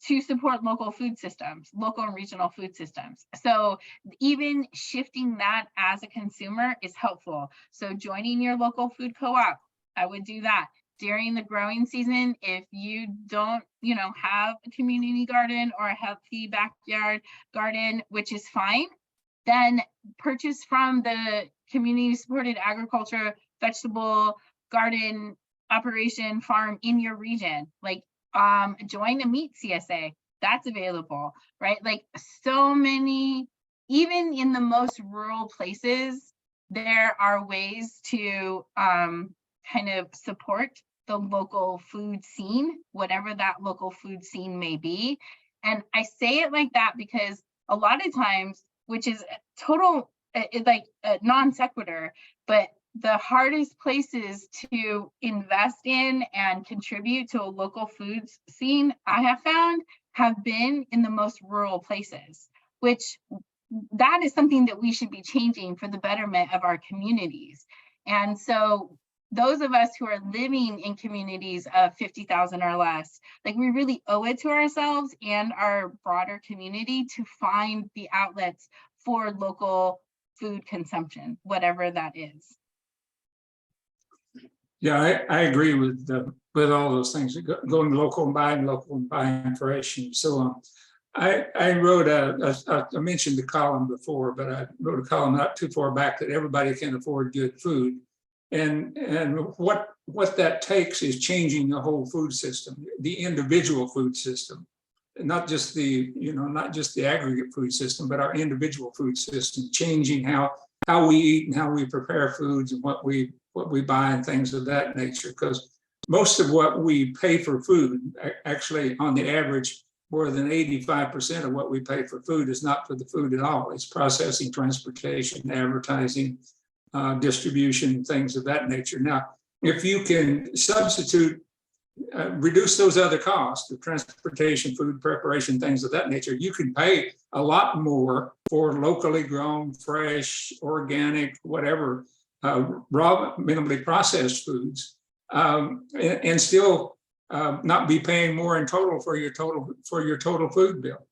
to support local food systems, local and regional food systems. So even shifting that as a consumer is helpful. So joining your local food co-op, I would do that. During the growing season, if you don't, have a community garden or a healthy backyard garden, which is fine, then purchase from the community supported agriculture, vegetable garden operation farm in your region. Like join a meat CSA, that's available, right? Like so many, even in the most rural places, there are ways to kind of support the local food scene, whatever that local food scene may be. And I say it like that because a lot of times, which is total, like a non sequitur, but the hardest places to invest in and contribute to a local food scene I have found have been in the most rural places, which that is something that we should be changing for the betterment of our communities. And so those of us who are living in communities of 50,000 or less, like we really owe it to ourselves and our broader community to find the outlets for local food consumption, whatever that is. Yeah, I agree with all those things, going local and buying fresh and so on. I wrote I mentioned the column before, but I wrote a column not too far back that everybody can afford good food. And what that takes is changing the whole food system, the individual food system, not just the aggregate food system, but our individual food system, changing how we eat and how we prepare foods and what we buy and things of that nature. Because most of what we pay for food, actually on the average, more than 85% of what we pay for food is not for the food at all. It's processing, transportation, advertising, distribution, things of that nature. Now, if you can substitute, reduce those other costs, the transportation, food preparation, things of that nature, you can pay a lot more for locally grown, fresh, organic, whatever, raw, minimally processed foods, and still not be paying more in total for your total food bill.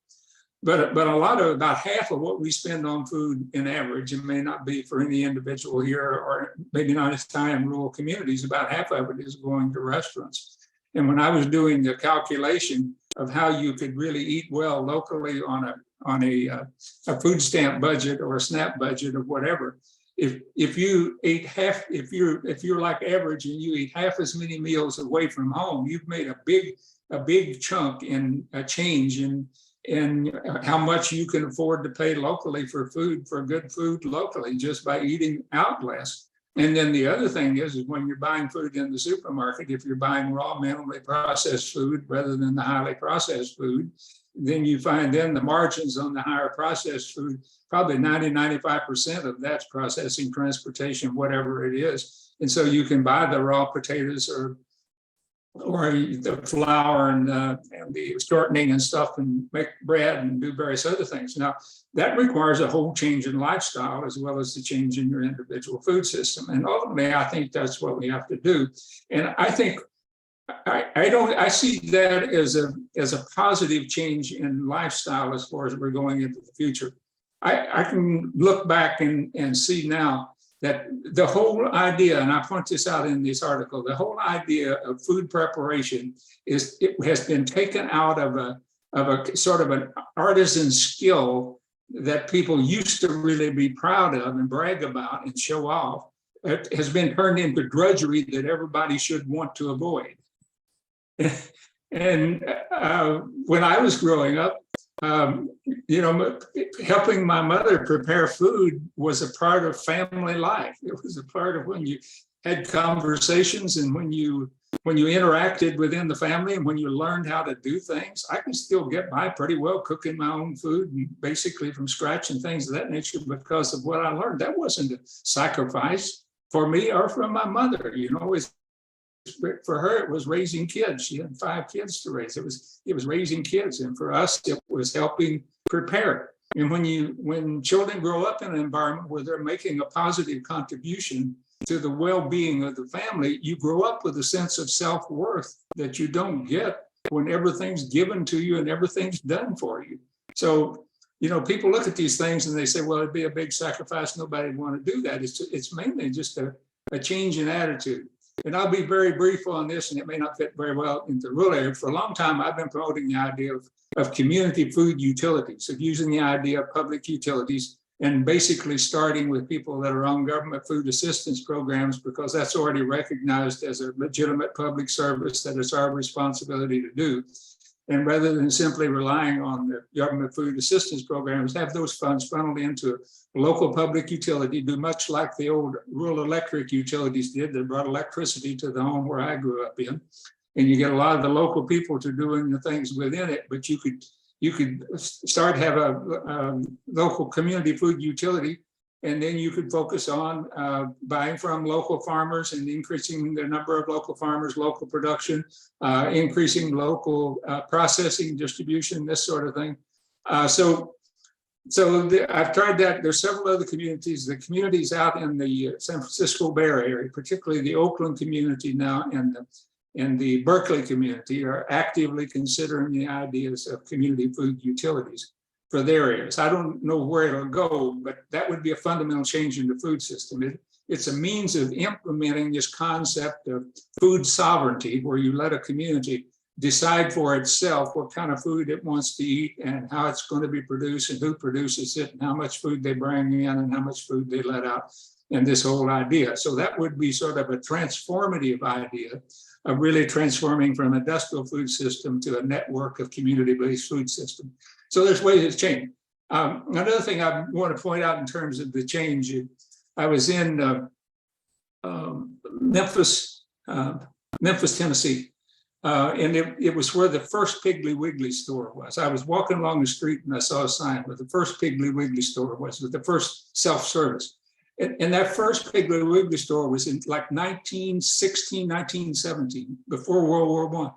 but about half of what we spend on food in average, it may not be for any individual here, or maybe not as high in rural communities, about half of it is going to restaurants. And when I was doing the calculation of how you could really eat well locally on a food stamp budget or a SNAP budget or whatever, if you ate half, if you're like average and you eat half as many meals away from home, you've made a big chunk in a change in how much you can afford to pay locally for good food locally, just by eating out less. And then the other thing is when you're buying food in the supermarket, if you're buying raw, minimally processed food rather than the highly processed food, then you find then the margins on the higher processed food, probably 95% of that's processing, transportation, whatever it is. And so you can buy the raw potatoes or the flour and the shortening and stuff and make bread and do various other things. Now, that requires a whole change in lifestyle as well as the change in your individual food system. And ultimately, I think that's what we have to do. And I think I see that as a positive change in lifestyle as far as we're going into the future. I can look back and see now that the whole idea, and I point this out in this article, the whole idea of food preparation has been taken out of a sort of an artisan skill that people used to really be proud of and brag about and show off. It has been turned into drudgery that everybody should want to avoid. And when I was growing up, helping my mother prepare food was a part of family life. It was a part of when you had conversations and when you interacted within the family and when you learned how to do things. I can still get by pretty well cooking my own food and basically from scratch and things of that nature because of what I learned. That wasn't a sacrifice for me or for my mother. For her, it was raising kids. She had 5 kids to raise. It was raising kids, and for us, it was helping prepare. And when children grow up in an environment where they're making a positive contribution to the well-being of the family, you grow up with a sense of self-worth that you don't get when everything's given to you and everything's done for you. So, people look at these things and they say, well, it'd be a big sacrifice. Nobody would want to do that. It's mainly just a change in attitude. And I'll be very brief on this, and it may not fit very well into rural area. For a long time, I've been promoting the idea of community food utilities, of using the idea of public utilities and basically starting with people that are on government food assistance programs, because that's already recognized as a legitimate public service that it's our responsibility to do. And rather than simply relying on the government food assistance programs, have those funds funneled into a local public utility, do much like the old rural electric utilities did. They brought electricity to the home where I grew up in. And you get a lot of the local people to doing the things within it, but you could start have a local community food utility, and then you could focus on buying from local farmers and increasing the number of local farmers, local production, increasing local processing, distribution, this sort of thing. So I've tried that. There's several other communities. The communities out in the San Francisco Bay Area, particularly the Oakland community now and the Berkeley community, are actively considering the ideas of community food utilities for their areas. I don't know where it'll go, but that would be a fundamental change in the food system. It's a means of implementing this concept of food sovereignty, where you let a community decide for itself what kind of food it wants to eat and how it's going to be produced and who produces it and how much food they bring in and how much food they let out, and this whole idea. So that would be sort of a transformative idea of really transforming from an industrial food system to a network of community-based food system. So there's ways to change. Another thing I want to point out in terms of the change, I was in Memphis, Tennessee, and it was where the first Piggly Wiggly store was. I was walking along the street and I saw a sign where the first Piggly Wiggly store was, with the first self-service. And that first Piggly Wiggly store was in like 1916, 1917, before World War I.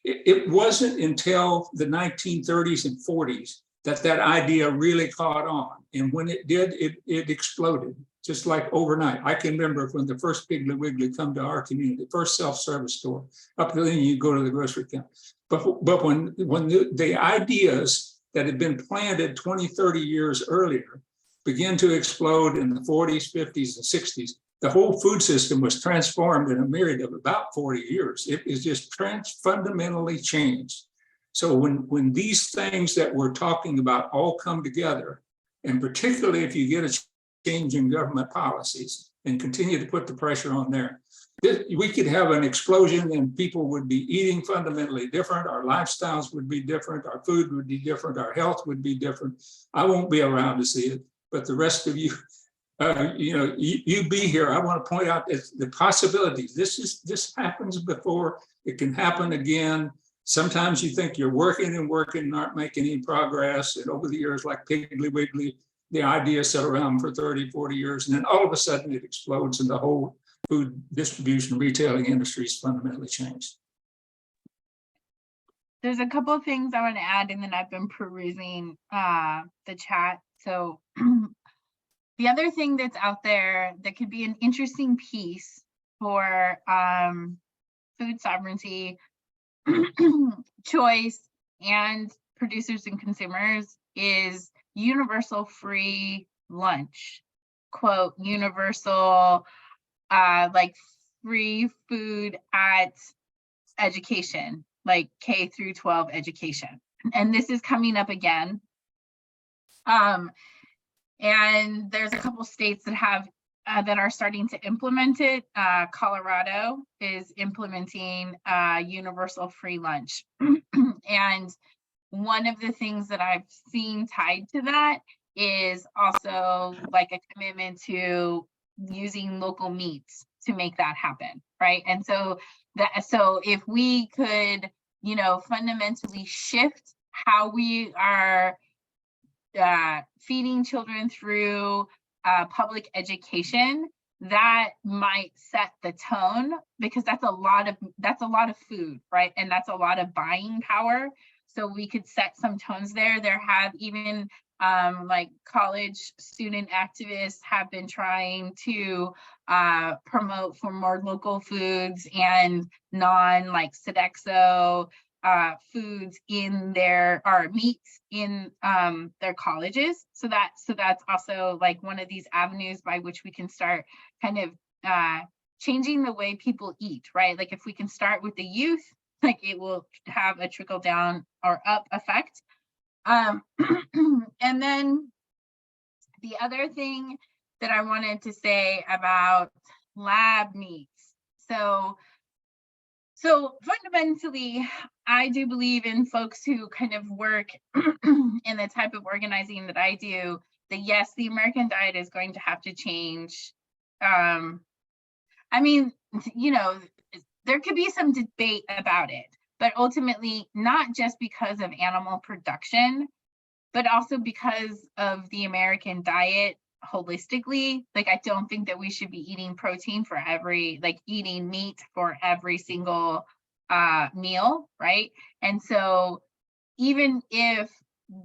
It wasn't until the 1930s and 40s that idea really caught on. And when it did, it exploded, just like overnight. I can remember when the first Piggly Wiggly come to our community, first self-service store. Up to then you go to the grocery counter. But when the ideas that had been planted 20, 30 years earlier begin to explode in the 40s, 50s, and 60s. The whole food system was transformed in a period of about 40 years. It is just fundamentally changed. So when these things that we're talking about all come together, and particularly if you get a change in government policies and continue to put the pressure on there, we could have an explosion and people would be eating fundamentally different. Our lifestyles would be different. Our food would be different. Our health would be different. I won't be around to see it, but the rest of you, you be here. I want to point out the possibilities. This happens before. It can happen again. Sometimes you think you're working and working and aren't making any progress. And over the years, like Piggly Wiggly, the idea sat around for 30, 40 years. And then all of a sudden it explodes and the whole food distribution, retailing industry is fundamentally changed. There's a couple of things I want to add, and then I've been perusing the chat. So the other thing that's out there that could be an interesting piece for food sovereignty, choice, and producers and consumers is universal free lunch. Quote, universal, like free food at education, like K through 12 education. And this is coming up again. And there's a couple states that have that are starting to implement it. Colorado is implementing universal free lunch. And one of the things that I've seen tied to that is also like a commitment to using local meats to make that happen, right? And so if we could, fundamentally shift how we are feeding children through public education, that might set the tone, because that's a lot of food, right? And that's a lot of buying power. So we could set some tones there. There have even like college student activists have been trying to promote for more local foods and like Sodexo foods in or meats in their colleges. So that's also like one of these avenues by which we can start kind of changing the way people eat, right? Like if we can start with the youth, like it will have a trickle down or up effect. And then the other thing that I wanted to say about lab meats. So fundamentally, I do believe in folks who kind of work in the type of organizing that I do, that yes, the American diet is going to have to change. I mean, there could be some debate about it, but ultimately not just because of animal production, but also because of the American diet holistically. Like, I don't think that we should be eating protein for eating meat for every single meal, right? And so even if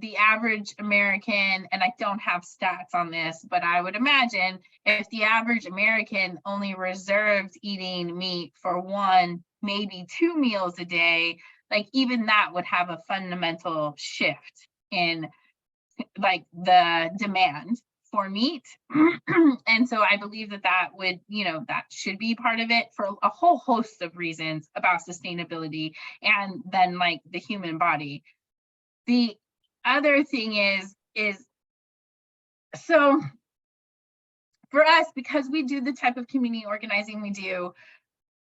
the average American, and I don't have stats on this, but I would imagine if the average American only reserved eating meat for 1, maybe 2 meals a day, like even that would have a fundamental shift in like the demand for meat. And so I believe that would, that should be part of it for a whole host of reasons about sustainability and then like the human body. The other thing is so for us, because we do the type of community organizing we do,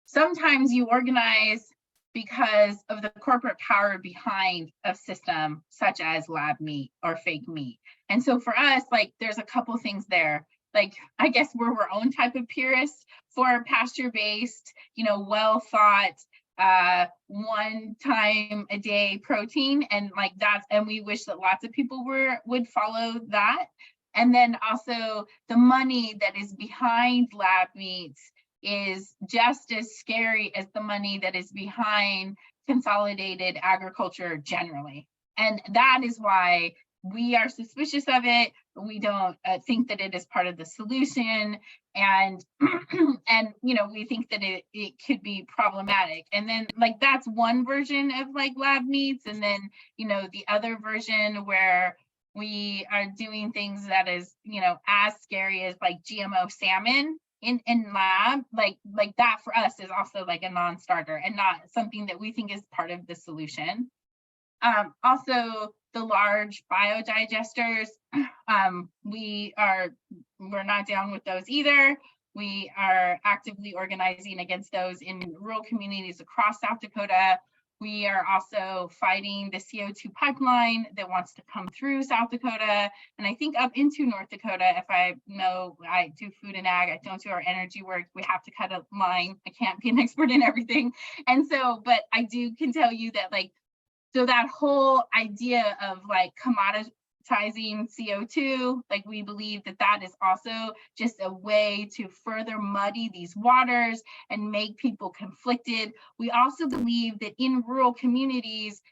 sometimes you organize because of the corporate power behind a system such as lab meat or fake meat. And so for us, like there's a couple things there. Like, I guess we're our own type of purists for pasture-based, well thought, 1 time a day protein, and like and we wish that lots of people would follow that. And then also the money that is behind lab meats is just as scary as the money that is behind consolidated agriculture generally. And that is why we are suspicious of it, but we don't think that it is part of the solution. And, and, you know, we think that it could be problematic. And then like, that's one version of like lab meats. And then, you know, the other version where we are doing things that is, you know, as scary as like GMO salmon in lab, like that for us is also like a non-starter and not something that we think is part of the solution. Also, the large biodigesters, we're not down with those either. We are actively organizing against those in rural communities across South Dakota. We are also fighting the CO2 pipeline that wants to come through South Dakota, and I think up into North Dakota. If I know, I do food and ag, I don't do our energy work. We have to cut a line. I can't be an expert in everything. And so, but I can tell you that like, so that whole idea of like commoditizing CO2, like we believe that that is also just a way to further muddy these waters and make people conflicted. We also believe that in rural communities,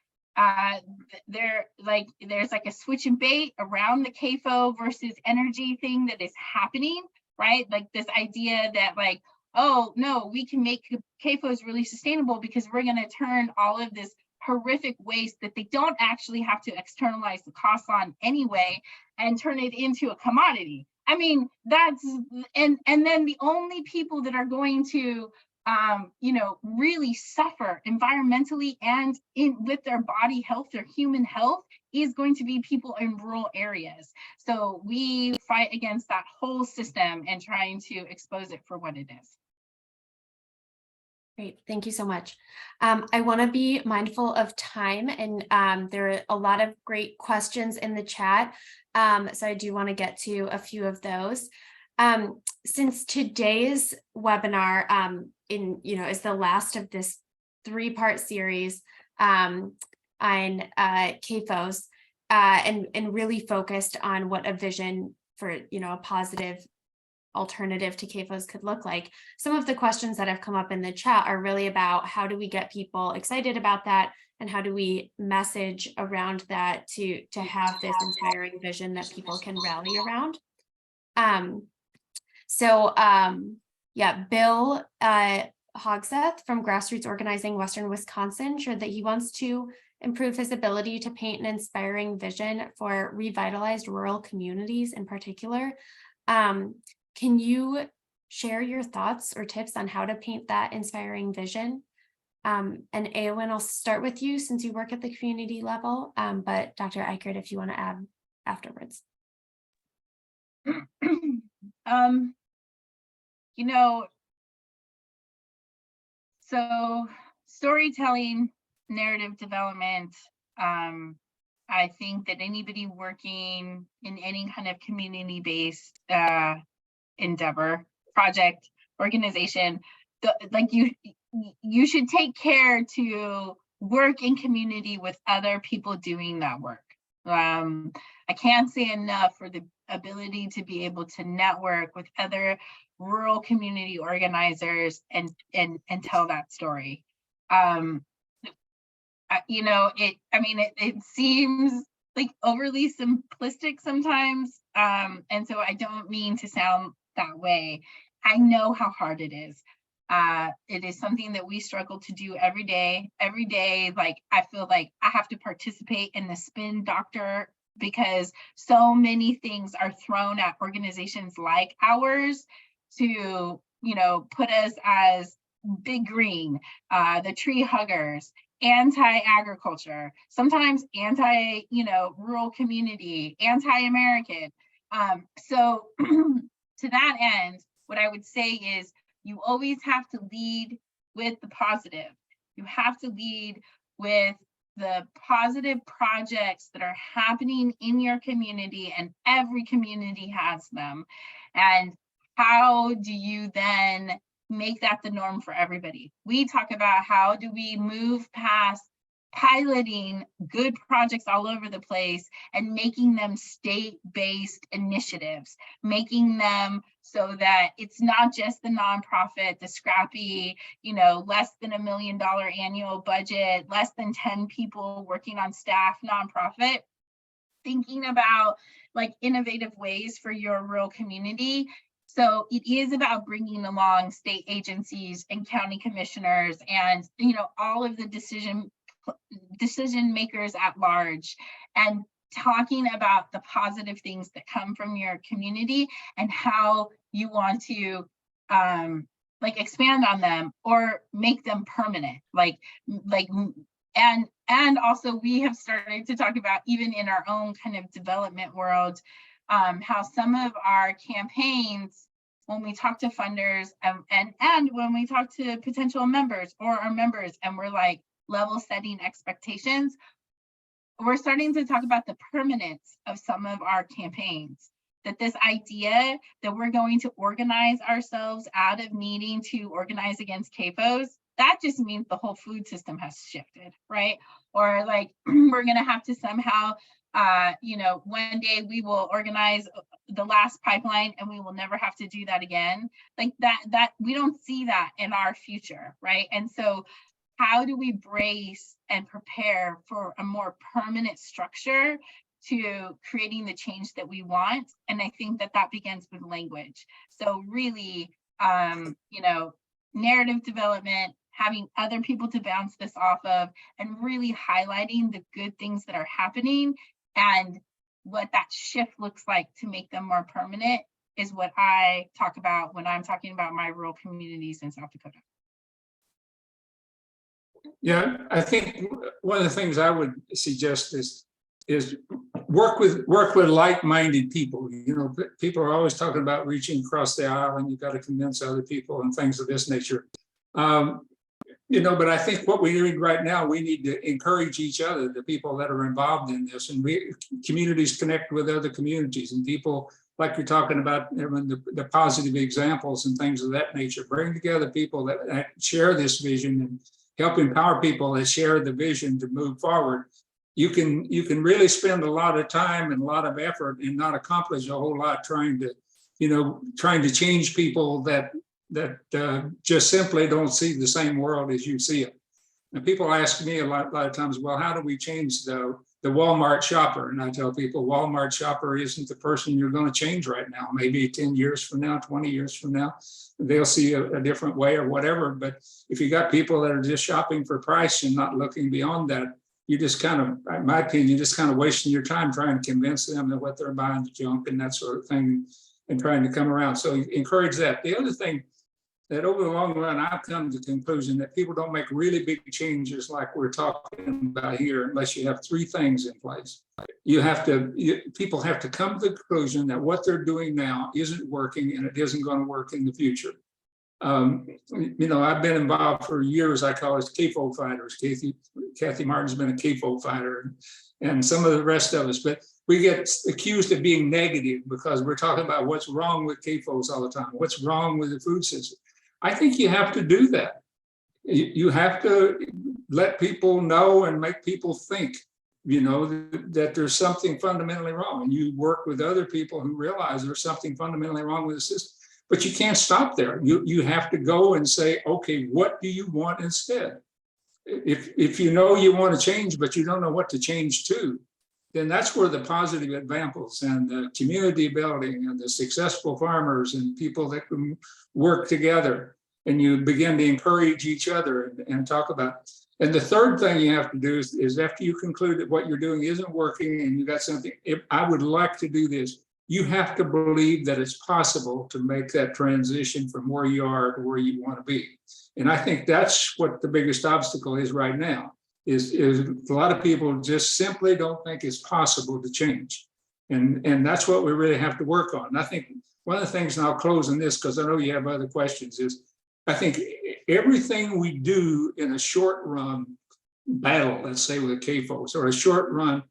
there's like a switch and bait around the CAFO versus energy thing that is happening, right? Like this idea that like, oh no, we can make CAFOs really sustainable because we're gonna turn all of this horrific waste that they don't actually have to externalize the costs on anyway and turn it into a commodity. I mean, that's, and then the only people that are going to, you know, really suffer environmentally and with their body health, their human health, is going to be people in rural areas. So we fight against that whole system and trying to expose it for what it is. Great, thank you so much. I want to be mindful of time, and there are a lot of great questions in the chat, so I do want to get to a few of those. Since today's webinar is the last of this 3-part series on CAFOs, and really focused on what a vision for a positive alternative to CAFOs could look like. Some of the questions that have come up in the chat are really about how do we get people excited about that, and how do we message around that to have this inspiring vision that people can rally around. Yeah, Bill Hogseth from Grassroots Organizing Western Wisconsin shared that he wants to improve his ability to paint an inspiring vision for revitalized rural communities in particular. Can you share your thoughts or tips on how to paint that inspiring vision? And Eowyn, I'll start with you since you work at the community level, but Dr. Ikerd, if you want to add afterwards. So storytelling, narrative development, I think that anybody working in any kind of community-based endeavor, project, organization, you should take care to work in community with other people doing that work. I can't say enough for the ability to be able to network with other rural community organizers and tell that story. It seems like overly simplistic sometimes, and so I don't mean to sound that way. I know how hard it is. It is something that we struggle to do every day. Every day, like I feel like I have to participate in the spin doctor because so many things are thrown at organizations like ours to, put us as big green, the tree huggers, anti-agriculture, sometimes rural community, anti-American. So to that end, what I would say is you always have to lead with the positive. You have to lead with the positive projects that are happening in your community, and every community has them. And how do you then make that the norm for everybody? We talk about how do we move past piloting good projects all over the place and making them state-based initiatives, making them so that it's not just the nonprofit, the scrappy, less than $1 million annual budget, less than 10 people working on staff nonprofit. thinking about like innovative ways for your rural community. So it is about bringing along state agencies and county commissioners and, you know, all of the decision makers at large, and talking about the positive things that come from your community and how you want to like expand on them or make them permanent, and also we have started to talk about, even in our own kind of development world, how some of our campaigns, when we talk to funders and when we talk to potential members or our members, and we're like level setting expectations, we're starting to talk about the permanence of some of our campaigns. That this idea that we're going to organize ourselves out of needing to organize against CAFOs, that just means the whole food system has shifted, right? Or like we're gonna have to somehow, you know, one day we will organize the last pipeline and we will never have to do that again. Like that we don't see that in our future, right? And so how do we brace and prepare for a more permanent structure to creating the change that we want? And I think that begins with language. So really, you know, narrative development, having other people to bounce this off of, and really highlighting the good things that are happening and what that shift looks like to make them more permanent is what I talk about when I'm talking about my rural communities in South Dakota. Yeah, I think one of the things I would suggest is work with like-minded people. You know, people are always talking about reaching across the aisle and you've got to convince other people and things of this nature. You know, but I think what we need right now, we need to encourage each other, the people that are involved in this, and communities connect with other communities, and people like you're talking about, the positive examples and things of that nature. Bring together people that share this vision and help empower people that share the vision to move forward. You can really spend a lot of time and a lot of effort and not accomplish a whole lot trying to change people that just simply don't see the same world as you see it. And people ask me a lot of times, well, how do we change the Walmart shopper? And I tell people, Walmart shopper isn't the person you're going to change right now. Maybe 10 years from now, 20 years from now, they'll see a different way or whatever. But if you got people that are just shopping for price and not looking beyond that, you just kind of, in my opinion, just kind of wasting your time trying to convince them that what they're buying is junk and that sort of thing, and trying to come around. So encourage that. The other thing that over the long run, I've come to the conclusion that people don't make really big changes like we're talking about here unless you have three things in place. People have to come to the conclusion that what they're doing now isn't working and it isn't going to work in the future. You know, I've been involved for years. I call us CAFO fighters. Kathy Martin's been a CAFO fighter, and some of the rest of us. But we get accused of being negative because we're talking about what's wrong with CAFOs all the time. What's wrong with the food system? I think you have to do that. You have to let people know and make people think, you know, that there's something fundamentally wrong. And you work with other people who realize there's something fundamentally wrong with the system. But you can't stop there. You have to go and say, okay, what do you want instead? If you know you want to change, but you don't know what to change to, then that's where the positive examples and the community building and the successful farmers and people that can work together, and you begin to encourage each other and talk about. And the third thing you have to do is after you conclude that what you're doing isn't working and you got something, if I would like to do this, you have to believe that it's possible to make that transition from where you are to where you want to be. And I think that's what the biggest obstacle is right now, is a lot of people just simply don't think it's possible to change. And that's what we really have to work on. And I think one of the things, and I'll close on this because I know you have other questions, is I think everything we do in a short run battle, let's say with CAFOs, or a short run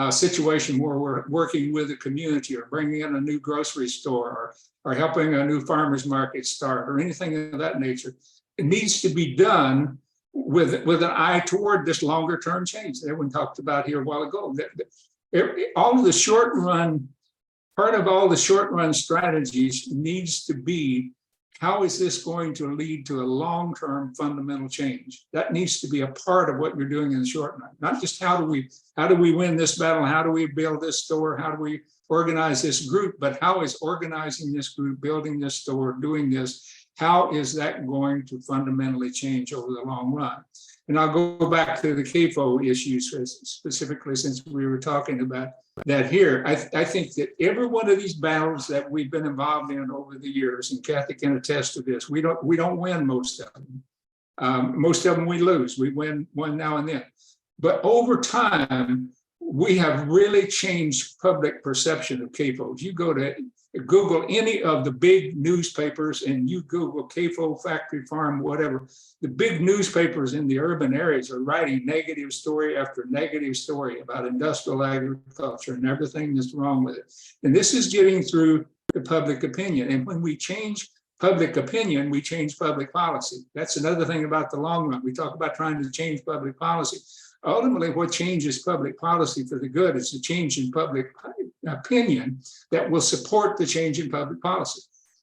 situation where we're working with a community or bringing in a new grocery store or helping a new farmer's market start or anything of that nature, it needs to be done with an eye toward this longer term change that everyone talked about here a while ago. All of the short run, part of all the short run strategies needs to be how is this going to lead to a long-term fundamental change? That needs to be a part of what you're doing in the short run. Not just how do we win this battle? How do we build this store? How do we organize this group? But how is organizing this group, building this store, doing this, how is that going to fundamentally change over the long run? And I'll go back to the CAFO issues specifically, since we were talking about that here. I think that every one of these battles that we've been involved in over the years, and Kathy can attest to this, we don't win most of them. Most of them we lose. We win one now and then. But over time, we have really changed public perception of CAFOs. You go to Google any of the big newspapers and you Google CAFO, factory farm, whatever, the big newspapers in the urban areas are writing negative story after negative story about industrial agriculture and everything that's wrong with it. And this is getting through the public opinion. And when we change public opinion, we change public policy. That's another thing about the long run. We talk about trying to change public policy. Ultimately, what changes public policy for the good is a change in public opinion that will support the change in public policy.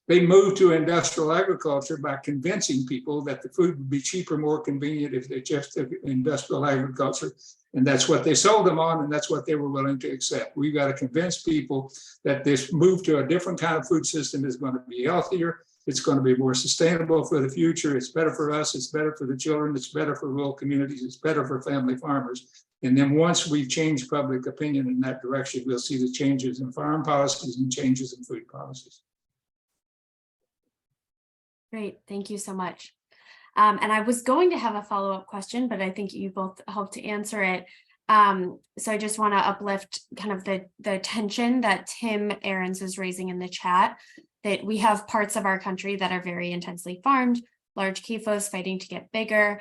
They moved to industrial agriculture by convincing people that the food would be cheaper, more convenient if they just took industrial agriculture. And that's what they sold them on, and that's what they were willing to accept. We've got to convince people that this move to a different kind of food system is going to be healthier. It's going to be more sustainable for the future. It's better for us. It's better for the children. It's better for rural communities. It's better for family farmers. And then once we've changed public opinion in that direction, we'll see the changes in farm policies and changes in food policies. Great, thank you so much. And I was going to have a follow-up question, but I think you both helped to answer it. So I just want to uplift kind of the tension that Tim Ahrens is raising in the chat, that we have parts of our country that are very intensely farmed, large CAFOs fighting to get bigger.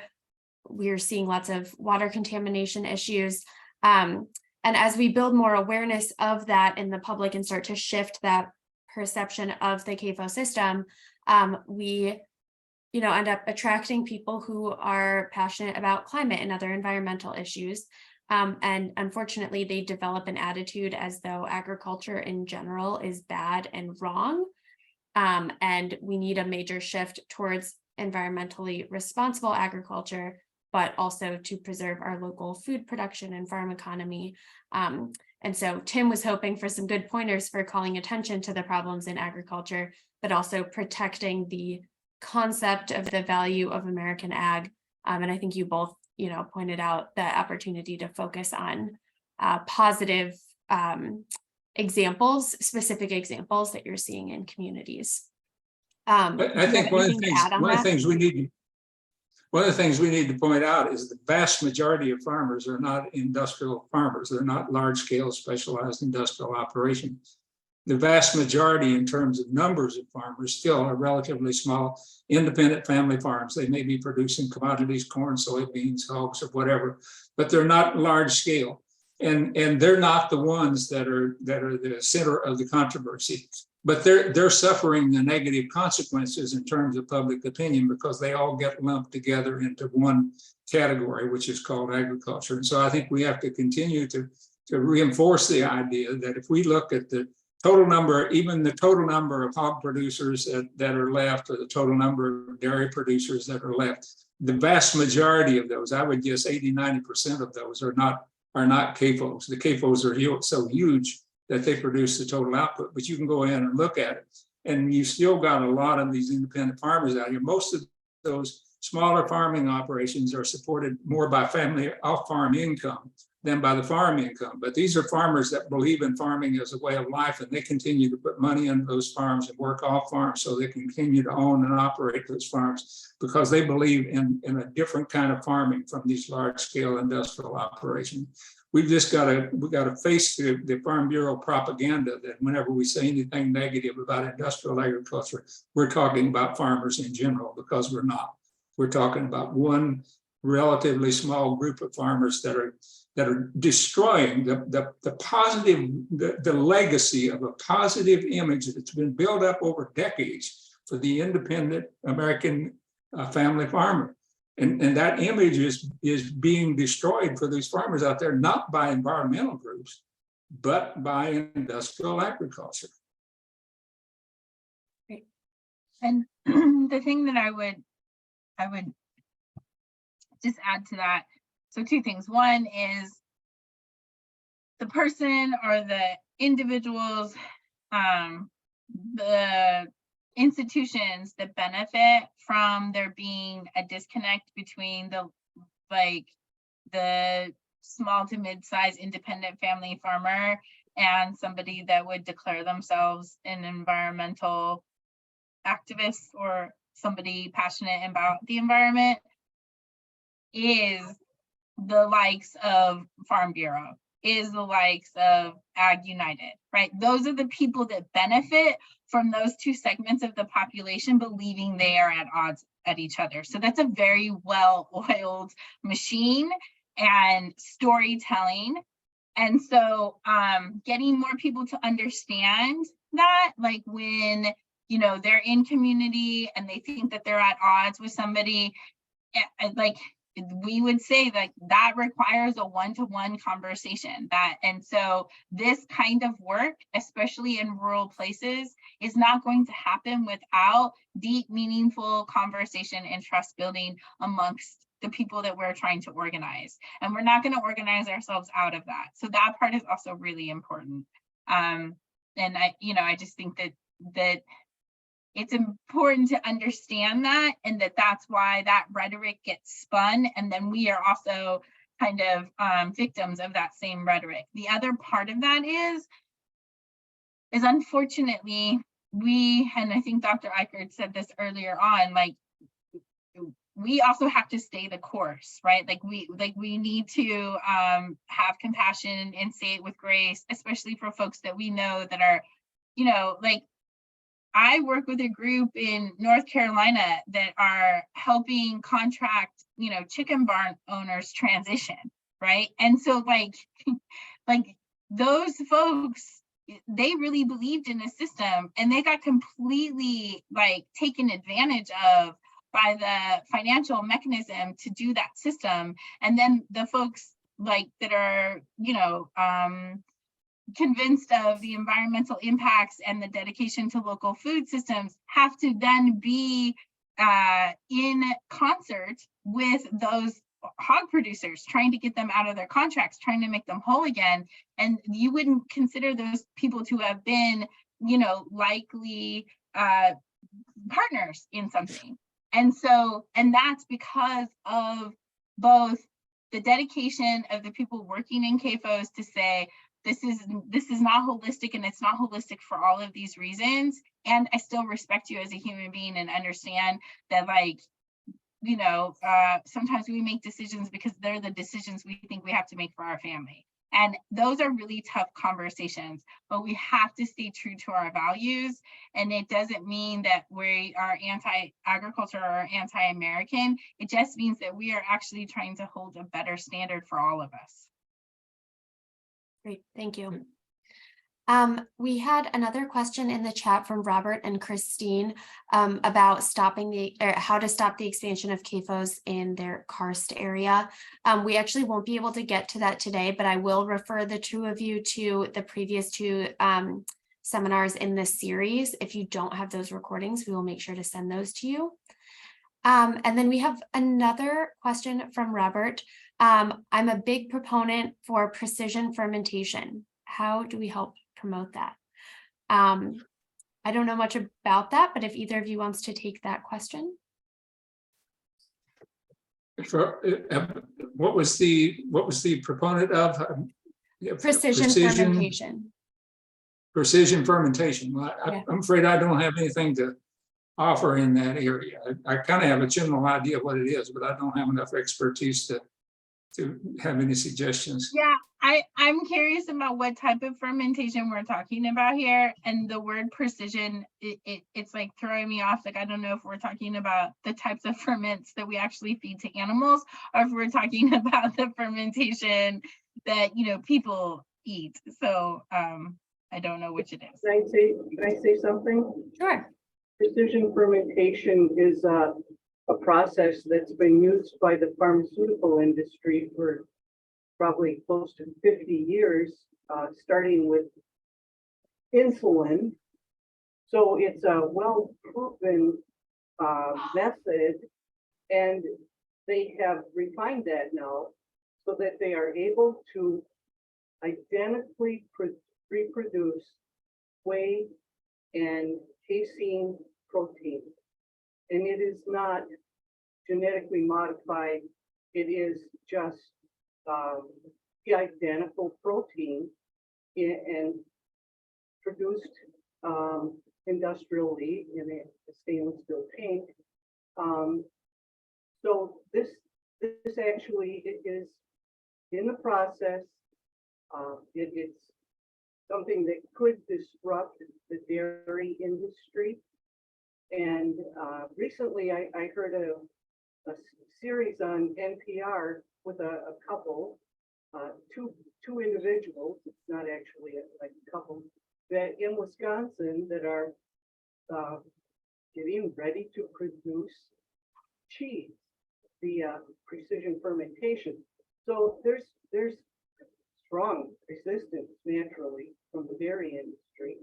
We're seeing lots of water contamination issues. And as we build more awareness of that in the public and start to shift that perception of the CAFO system, we end up attracting people who are passionate about climate and other environmental issues. And unfortunately, they develop an attitude as though agriculture in general is bad and wrong. And we need a major shift towards environmentally responsible agriculture, but also to preserve our local food production and farm economy. And so Tim was hoping for some good pointers for calling attention to the problems in agriculture, but also protecting the concept of the value of American ag. And I think you both, pointed out the opportunity to focus on positive examples, specific examples that you're seeing in communities. I think one of the things we need to point out is the vast majority of farmers are not industrial farmers. They're not large scale specialized industrial operations. The vast majority in terms of numbers of farmers still are relatively small, independent family farms. They may be producing commodities, corn, soybeans, hogs, or whatever, but they're not large scale. And they're not the ones that are the center of the controversy, but they're suffering the negative consequences in terms of public opinion because they all get lumped together into one category, which is called agriculture. And so I think we have to continue to reinforce the idea that if we look at the total number, even the total number of hog producers that are left, or the total number of dairy producers that are left, the vast majority of those, I would guess 80–90% of those are not CAFOs. The CAFOs are so huge that they produce the total output, but you can go in and look at it. And you still got a lot of these independent farmers out here. Most of those smaller farming operations are supported more by family off-farm income than by the farm income. But these are farmers that believe in farming as a way of life, and they continue to put money into those farms and work off farms so they can continue to own and operate those farms because they believe in a different kind of farming from these large scale industrial operations. We've just got to face the Farm Bureau propaganda that whenever we say anything negative about industrial agriculture, we're talking about farmers in general, because we're not. We're talking about one relatively small group of farmers that are destroying the legacy of a positive image that's been built up over decades for the independent American family farmer. And that image is being destroyed for these farmers out there, not by environmental groups, but by industrial agriculture. Great. And the thing that I would just add to that. So two things. One is the person or the individuals, the institutions that benefit from there being a disconnect between the small to mid-sized independent family farmer and somebody that would declare themselves an environmental activist or somebody passionate about the environment is the likes of Farm Bureau, is the likes of Ag United, right? Those are the people that benefit from those two segments of the population believing they are at odds at each other. So that's a very well-oiled machine and storytelling. And so getting more people to understand that, like when, you know, they're in community and they think that they're at odds with somebody, like we would say that that requires a one-to-one conversation. And so this kind of work, especially in rural places, is not going to happen without deep, meaningful conversation and trust building amongst the people that we're trying to organize. And we're not going to organize ourselves out of that. So that part is also really important. And I just think that it's important to understand that, and that's why that rhetoric gets spun. And then we are also kind of victims of that same rhetoric. The other part of that is unfortunately, and I think Dr. Ikerd said this earlier on, like, we also have to stay the course, right? Like we need to have compassion and say it with grace, especially for folks that we know that are, like, I work with a group in North Carolina that are helping contract, chicken barn owners transition, right? And so like those folks, they really believed in the system and they got completely taken advantage of by the financial mechanism to do that system. And then the folks that are, convinced of the environmental impacts and the dedication to local food systems have to then be in concert with those hog producers, trying to get them out of their contracts, trying to make them whole again. And you wouldn't consider those people to have been, likely partners in something. And that's because of both the dedication of the people working in CAFOs to say, this is not holistic, and it's not holistic for all of these reasons. And I still respect you as a human being and understand that, sometimes we make decisions because they're the decisions we think we have to make for our family. And those are really tough conversations, but we have to stay true to our values. And it doesn't mean that we are anti-agriculture or anti-American. It just means that we are actually trying to hold a better standard for all of us. Great, thank you. We had another question in the chat from Robert and Christine about how to stop the expansion of CAFOs in their karst area. We actually won't be able to get to that today, but I will refer the two of you to the previous two seminars in this series. If you don't have those recordings, we will make sure to send those to you. And then we have another question from Robert. I'm a big proponent for precision fermentation. How do we help promote that? I don't know much about that, but if either of you wants to take that question. What was the proponent of? Precision fermentation. Precision fermentation. Well, Yeah. I'm afraid I don't have anything to offer in that area. I kind of have a general idea of what it is, but I don't have enough expertise to have any suggestions. Yeah, I'm curious about what type of fermentation we're talking about here. And the word precision, it's like throwing me off. Like, I don't know if we're talking about the types of ferments that we actually feed to animals, or if we're talking about the fermentation that, people eat. So I don't know which it is. Can I say something? Sure. Precision fermentation is a process that's been used by the pharmaceutical industry for probably close to 50 years, starting with insulin So it's a well-proven method, and they have refined that now so that they are able to identically reproduce whey and casein protein. And it is not genetically modified. It is just the identical protein and produced industrially in a stainless steel tank. So this actually is in the process. It's something that could disrupt the dairy industry. And recently I heard a series on NPR with a couple, two individuals, it's not actually like a couple, that in Wisconsin that are getting ready to produce cheese, the precision fermentation. So there's strong resistance naturally from the dairy industry.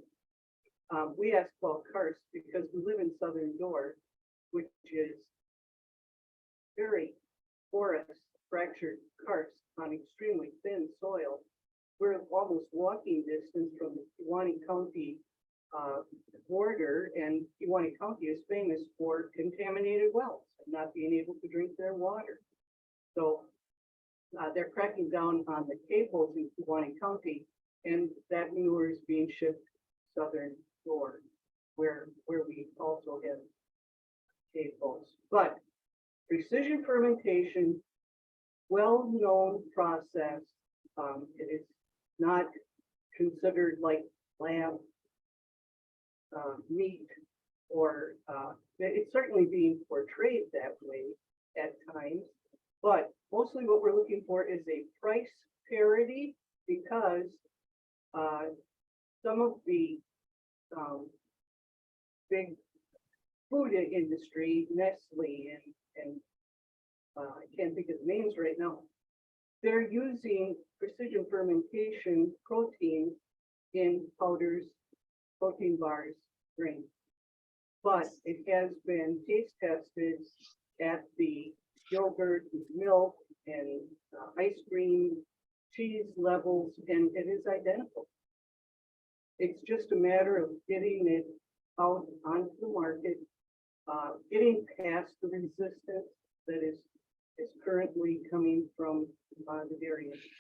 We ask about karst because we live in Southern Door, which is very porous, fractured karst on extremely thin soil. We're almost walking distance from the Kewaunee County border, and Kewaunee County is famous for contaminated wells and not being able to drink their water. So they're cracking down on the CAFOs in Kewaunee County, and that manure is being shipped Southern Door, where we also have CAFOs. But precision fermentation, well-known process. It is not considered like lab meat, or it's certainly being portrayed that way at times. But mostly what we're looking for is a price parity, because some of the big food industry, Nestle and I can't think of the names right now, they're using precision fermentation protein in powders, protein bars, drinks. But it has been taste tested at the yogurt, milk, and ice cream, cheese levels, and it is identical. It's just a matter of getting it out onto the market, getting past the resistance that is currently coming from the dairy industry.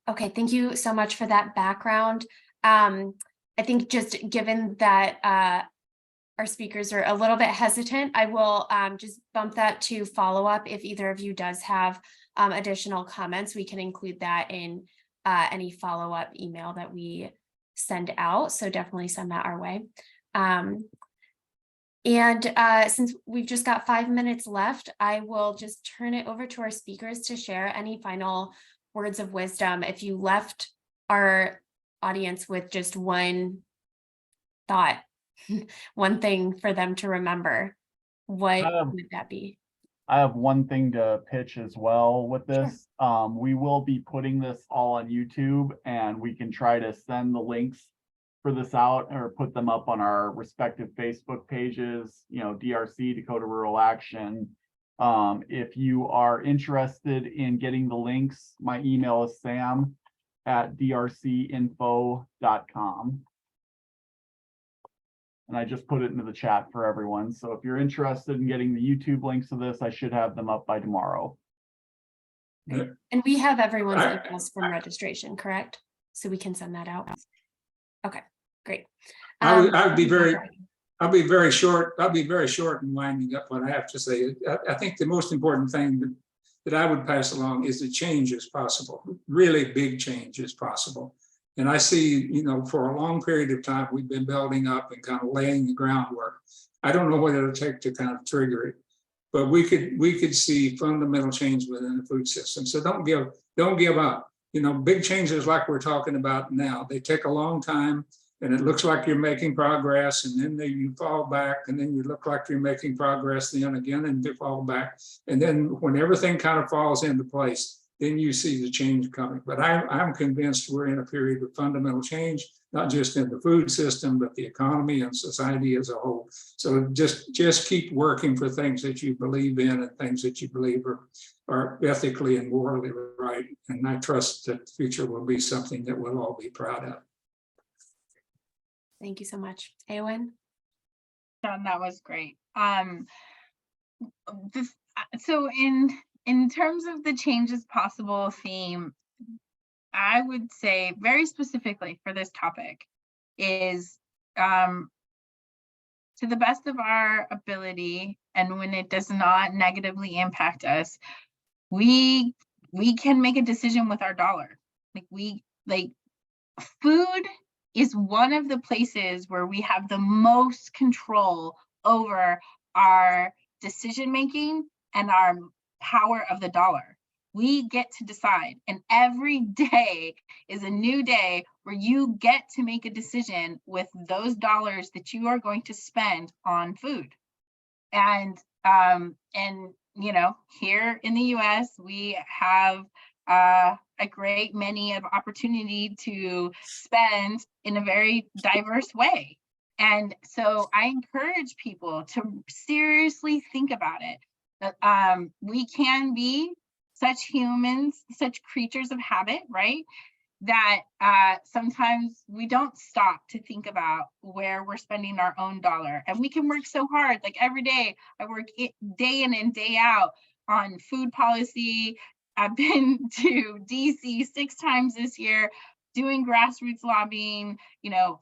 Okay, thank you so much for that background. I think just given that our speakers are a little bit hesitant, I will just bump that to follow up. If either of you does have additional comments, we can include that in any follow-up email that we send out. So definitely send that our way. And since we've just got 5 minutes left, I will just turn it over to our speakers to share any final words of wisdom. If you left our audience with just one thought, one thing for them to remember, what would that be? I have one thing to pitch as well with this. Sure. We will be putting this all on YouTube, and we can try to send the links for this out or put them up on our respective Facebook pages, you know, DRC, Dakota Rural Action. If you are interested in getting the links, my email is sam@drcinfo.com. And I just put it into the chat for everyone. So if you're interested in getting the YouTube links to this, I should have them up by tomorrow. And we have everyone's emails from registration, correct? So we can send that out. Okay, great. I'll be very short. I'll be very short in winding up what I have to say. I think the most important thing that I would pass along is that change is possible. Really big change is possible. And I see, you know, for a long period of time, we've been building up and kind of laying the groundwork. I don't know what it'll take to kind of trigger it, but we could see fundamental change within the food system. So don't give up. You know, big changes like we're talking about now, they take a long time, and it looks like you're making progress, and then you fall back, and then you look like you're making progress then again, and you fall back. And then when everything kind of falls into place, then you see the change coming. But I'm convinced we're in a period of fundamental change, not just in the food system, but the economy and society as a whole. So just keep working for things that you believe in and things that you believe are ethically and morally right. And I trust that the future will be something that we'll all be proud of. Thank you so much. Eowyn? John, that was great. So in terms of the changes possible theme, I would say very specifically for this topic is to the best of our ability, and when it does not negatively impact us, we can make a decision with our dollar. Like food is one of the places where we have the most control over our decision making and our power of the dollar. We get to decide, and every day is a new day where you get to make a decision with those dollars that you are going to spend on food. And you know, here in the US, we have a great many of opportunity to spend in a very diverse way. And so I encourage people to seriously think about it. That we can be such humans, such creatures of habit, right? That sometimes we don't stop to think about where we're spending our own dollar. And we can work so hard, like every day, I work day in and day out on food policy. I've been to DC 6 times this year doing grassroots lobbying, you know,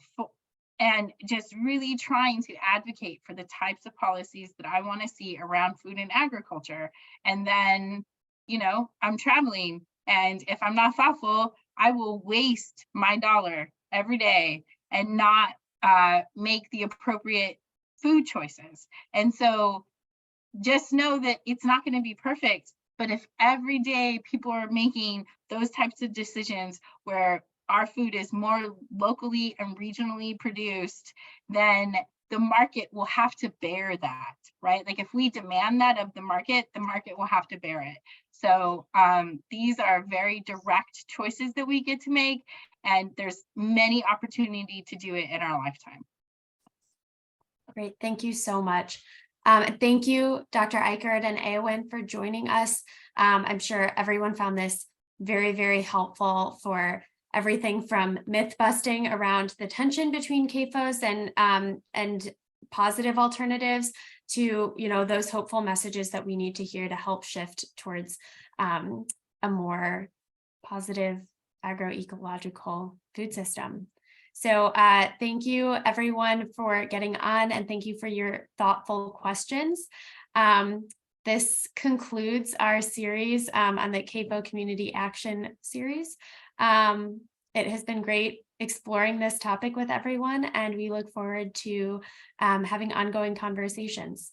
and just really trying to advocate for the types of policies that I want to see around food and agriculture. And then, you know, I'm traveling, and if I'm not thoughtful, I will waste my dollar every day and not make the appropriate food choices. And so just know that it's not going to be perfect, but if every day people are making those types of decisions where our food is more locally and regionally produced, then the market will have to bear that, right? Like if we demand that of the market will have to bear it. So these are very direct choices that we get to make, and there's many opportunity to do it in our lifetime. Great, thank you so much. Thank you, Dr. Ikerd and Eowyn, for joining us. I'm sure everyone found this very, very helpful for everything from myth busting around the tension between CAFOs and positive alternatives to, you know, those hopeful messages that we need to hear to help shift towards a more positive agroecological food system. So thank you everyone for getting on, and thank you for your thoughtful questions. This concludes our series on the CAFO Community Action series. It has been great exploring this topic with everyone, and we look forward to having ongoing conversations.